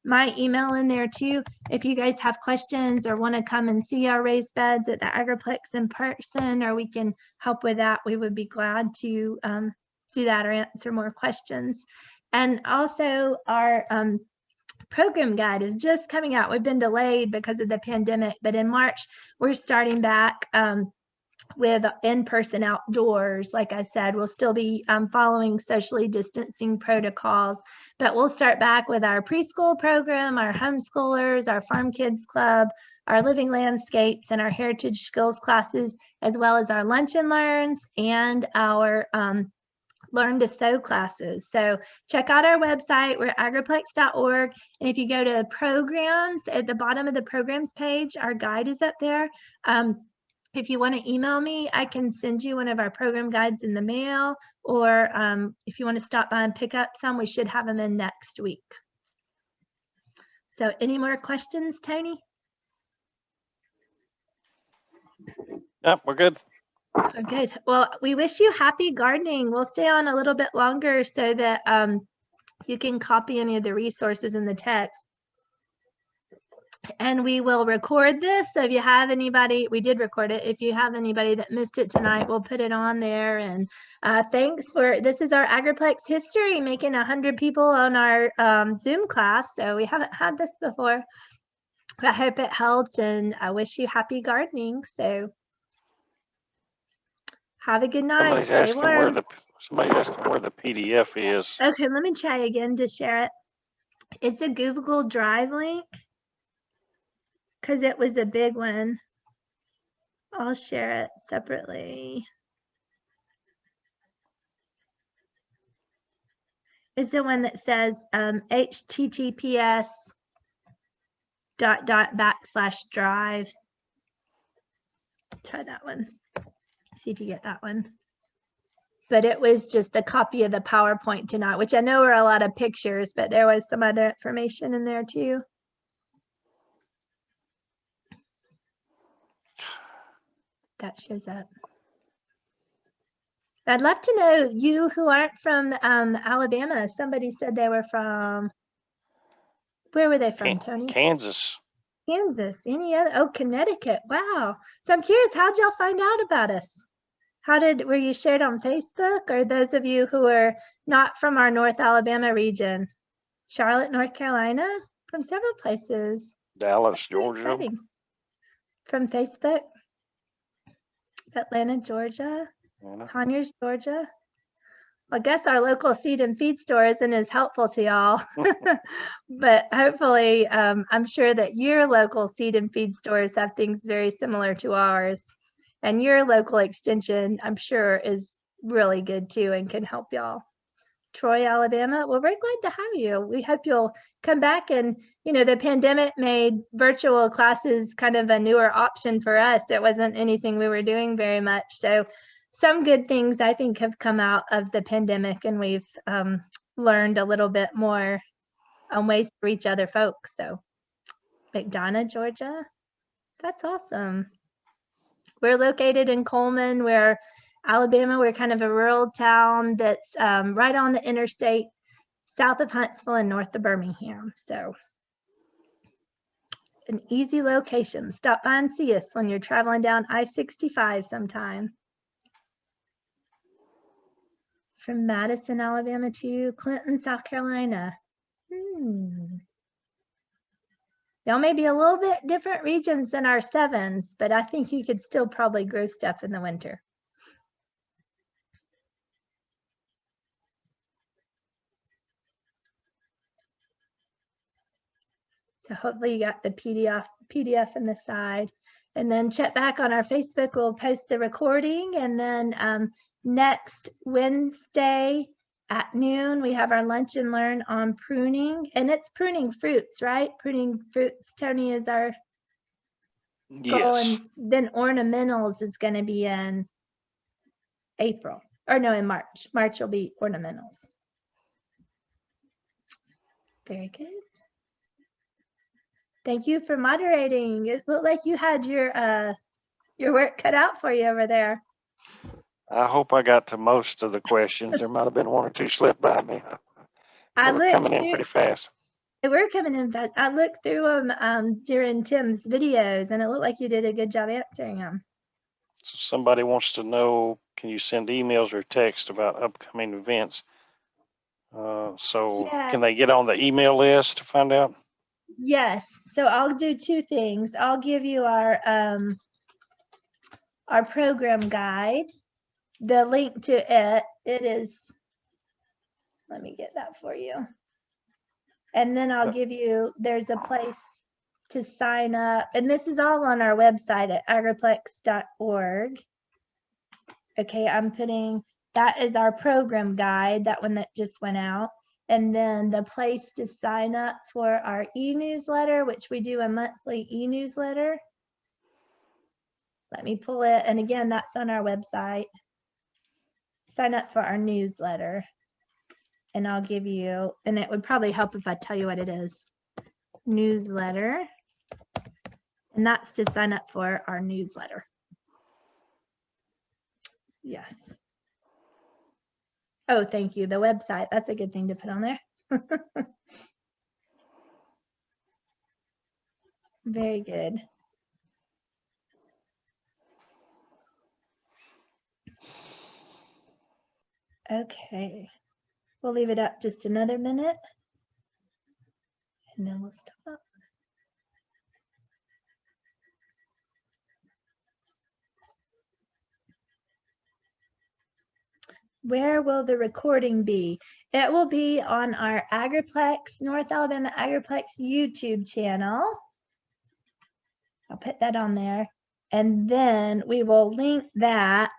A: my email in there too. If you guys have questions or want to come and see our raised beds at the Agriplex in person, or we can help with that, we would be glad to do that or answer more questions. And also our program guide is just coming out. We've been delayed because of the pandemic, but in March, we're starting back with in-person outdoors. Like I said, we'll still be following socially distancing protocols, but we'll start back with our preschool program, our homeschoolers, our farm kids club, our living landscapes, and our heritage skills classes, as well as our lunch and learns and our learn to sew classes. So check out our website. We're agriplex.org. And if you go to programs, at the bottom of the programs page, our guide is up there. If you want to email me, I can send you one of our program guides in the mail, or if you want to stop by and pick up some, we should have them in next week. So any more questions, Tony?
B: Yep, we're good.
A: Oh, good. Well, we wish you happy gardening. We'll stay on a little bit longer so that you can copy any of the resources in the text. And we will record this. So if you have anybody, we did record it. If you have anybody that missed it tonight, we'll put it on there. And thanks for, this is our Agriplex history, making 100 people on our Zoom class. So we haven't had this before. I hope it helped, and I wish you happy gardening. So have a good night.
B: Somebody's asking where the PDF is.
A: Okay, let me try again to share it. It's a Google Drive link because it was a big one. I'll share it separately. It's the one that says https://drive. Try that one. See if you get that one. But it was just a copy of the PowerPoint tonight, which I know are a lot of pictures, but there was some other information in there too. That shows up. I'd love to know, you who aren't from Alabama. Somebody said they were from, where were they from, Tony?
B: Kansas.
A: Kansas. Any other? Oh, Connecticut. Wow. So I'm curious, how'd y'all find out about us? Were you shared on Facebook, or those of you who are not from our North Alabama region? Charlotte, North Carolina, from several places.
B: Dallas,
A: Very
B: Georgia.
A: exciting. From Facebook. Atlanta, Georgia. Conyers, Georgia. I guess our local seed and feed store isn't as helpful to y'all, but hopefully I'm sure that your local seed and feed stores have things very similar to ours, and your local extension I'm sure is really good too and can help y'all. Troy, Alabama. Well, we're glad to have you. We hope you'll come back. And, you know, the pandemic made virtual classes kind of a newer option for us. It wasn't anything we were doing very much. So some good things I think have come out of the pandemic, and we've learned a little bit more on ways to reach other folks. So McDonough, Georgia. That's awesome. We're located in Coleman. We're Alabama. We're kind of a rural town that's right on the interstate, south of Huntsville and north of Birmingham. So an easy location. Stop by and see us when you're traveling down I-65 sometime. From Madison, Alabama to Clinton, South Carolina. Y'all may be a little bit different regions than our 7s, but I think you could still probably grow stuff in the winter. So hopefully you got the PDF in the side, and then check back on our Facebook. We'll post the recording, and then next Wednesday at noon, we have our lunch and learn on pruning, and it's pruning fruits, right? Pruning fruits, Tony, is our goal.
B: Yes.
A: And then ornamentals is going to be in April, or no, in March. March will be ornamentals. Very good. Thank you for moderating. It looked like you had your work cut out for you over there.
B: I hope I got to most of the questions. There might have been one or two slipped by me.
A: I
B: They were
A: looked
B: coming in
A: through,
B: pretty fast.
A: they were coming in fast. I looked through them during Tim's videos, and it looked like you did a good job answering them.
B: So somebody wants to know, can you send emails or text about upcoming events? So
A: Yeah.
B: can they get on the email list to find out?
A: Yes. So I'll do two things. I'll give you our program guide, the link to it. It is, let me get that for you. And then I'll give you, there's a place to sign up. And this is all on our website at agriplex.org. Okay, I'm putting, that is our program guide, that one that just went out. And then the place to sign up for our e-newsletter, which we do a monthly e-newsletter. Let me pull it. And again, that's on our website. Sign up for our newsletter. And I'll give you, and it would probably help if I tell you what it is. Newsletter. And that's to sign up for our newsletter. Yes. Oh, thank you. The website. That's a good thing to put on there. Very good. Okay. We'll leave it up just another minute, and then we'll stop. Where will the recording be? It will be on our Agriplex, North Alabama Agriplex YouTube channel. I'll put that on there. And then we will link that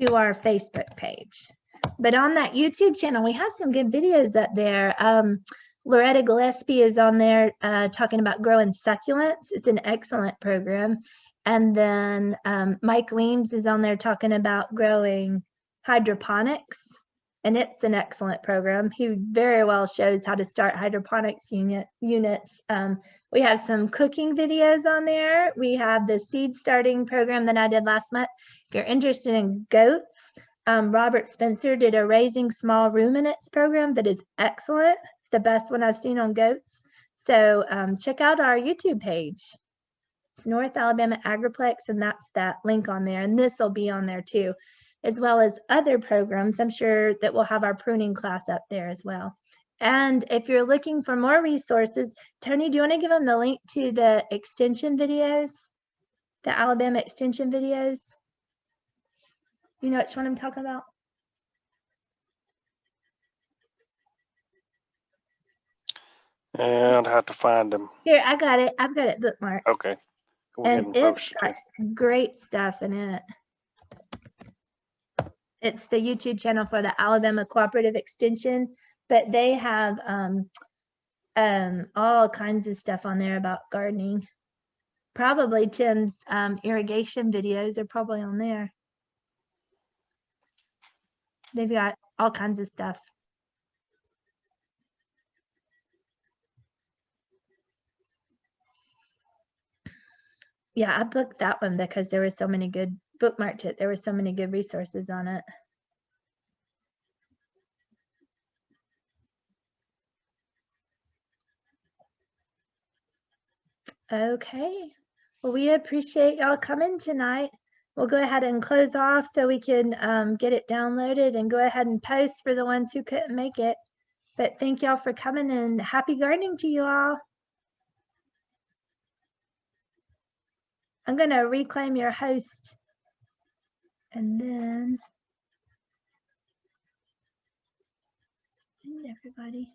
A: to our Facebook page. But on that YouTube channel, we have some good videos up there. Loretta Gillespie is on there talking about growing succulents. It's an excellent program. And then Mike Weems is on there talking about growing hydroponics, and it's an excellent program. He very well shows how to start hydroponics units. We have some cooking videos on there. We have the seed starting program that I did last month. If you're interested in goats, Robert Spencer did a raising small ruminants program that is excellent. It's the best one I've seen on goats. So check out our YouTube page. It's North Alabama Agriplex, and that's that link on there. And this will be on there too, as well as other programs. I'm sure that we'll have our pruning class up there as well. And if you're looking for more resources, Tony, do you want to give them the link to the extension videos, the Alabama extension videos? You know which one I'm talking about?
B: And I'd have to find them.
A: Here, I got it. I've got it bookmarked.
B: Okay. Go ahead
A: And
B: and
A: it's
B: post
A: got
B: it.
A: great stuff in it. It's the YouTube channel for the Alabama Cooperative Extension, but they have all kinds of stuff on there about gardening. Probably Tim's irrigation videos are probably on there. They've got all kinds of stuff. Yeah, I booked that one because there were so many good, bookmarked it. There were so many good resources on it. Okay. Well, we appreciate y'all coming tonight. We'll go ahead and close off so we can get it downloaded and go ahead and post for the ones who couldn't make it. But thank y'all for coming, and happy gardening to you all. I'm going to reclaim your host. And then everybody.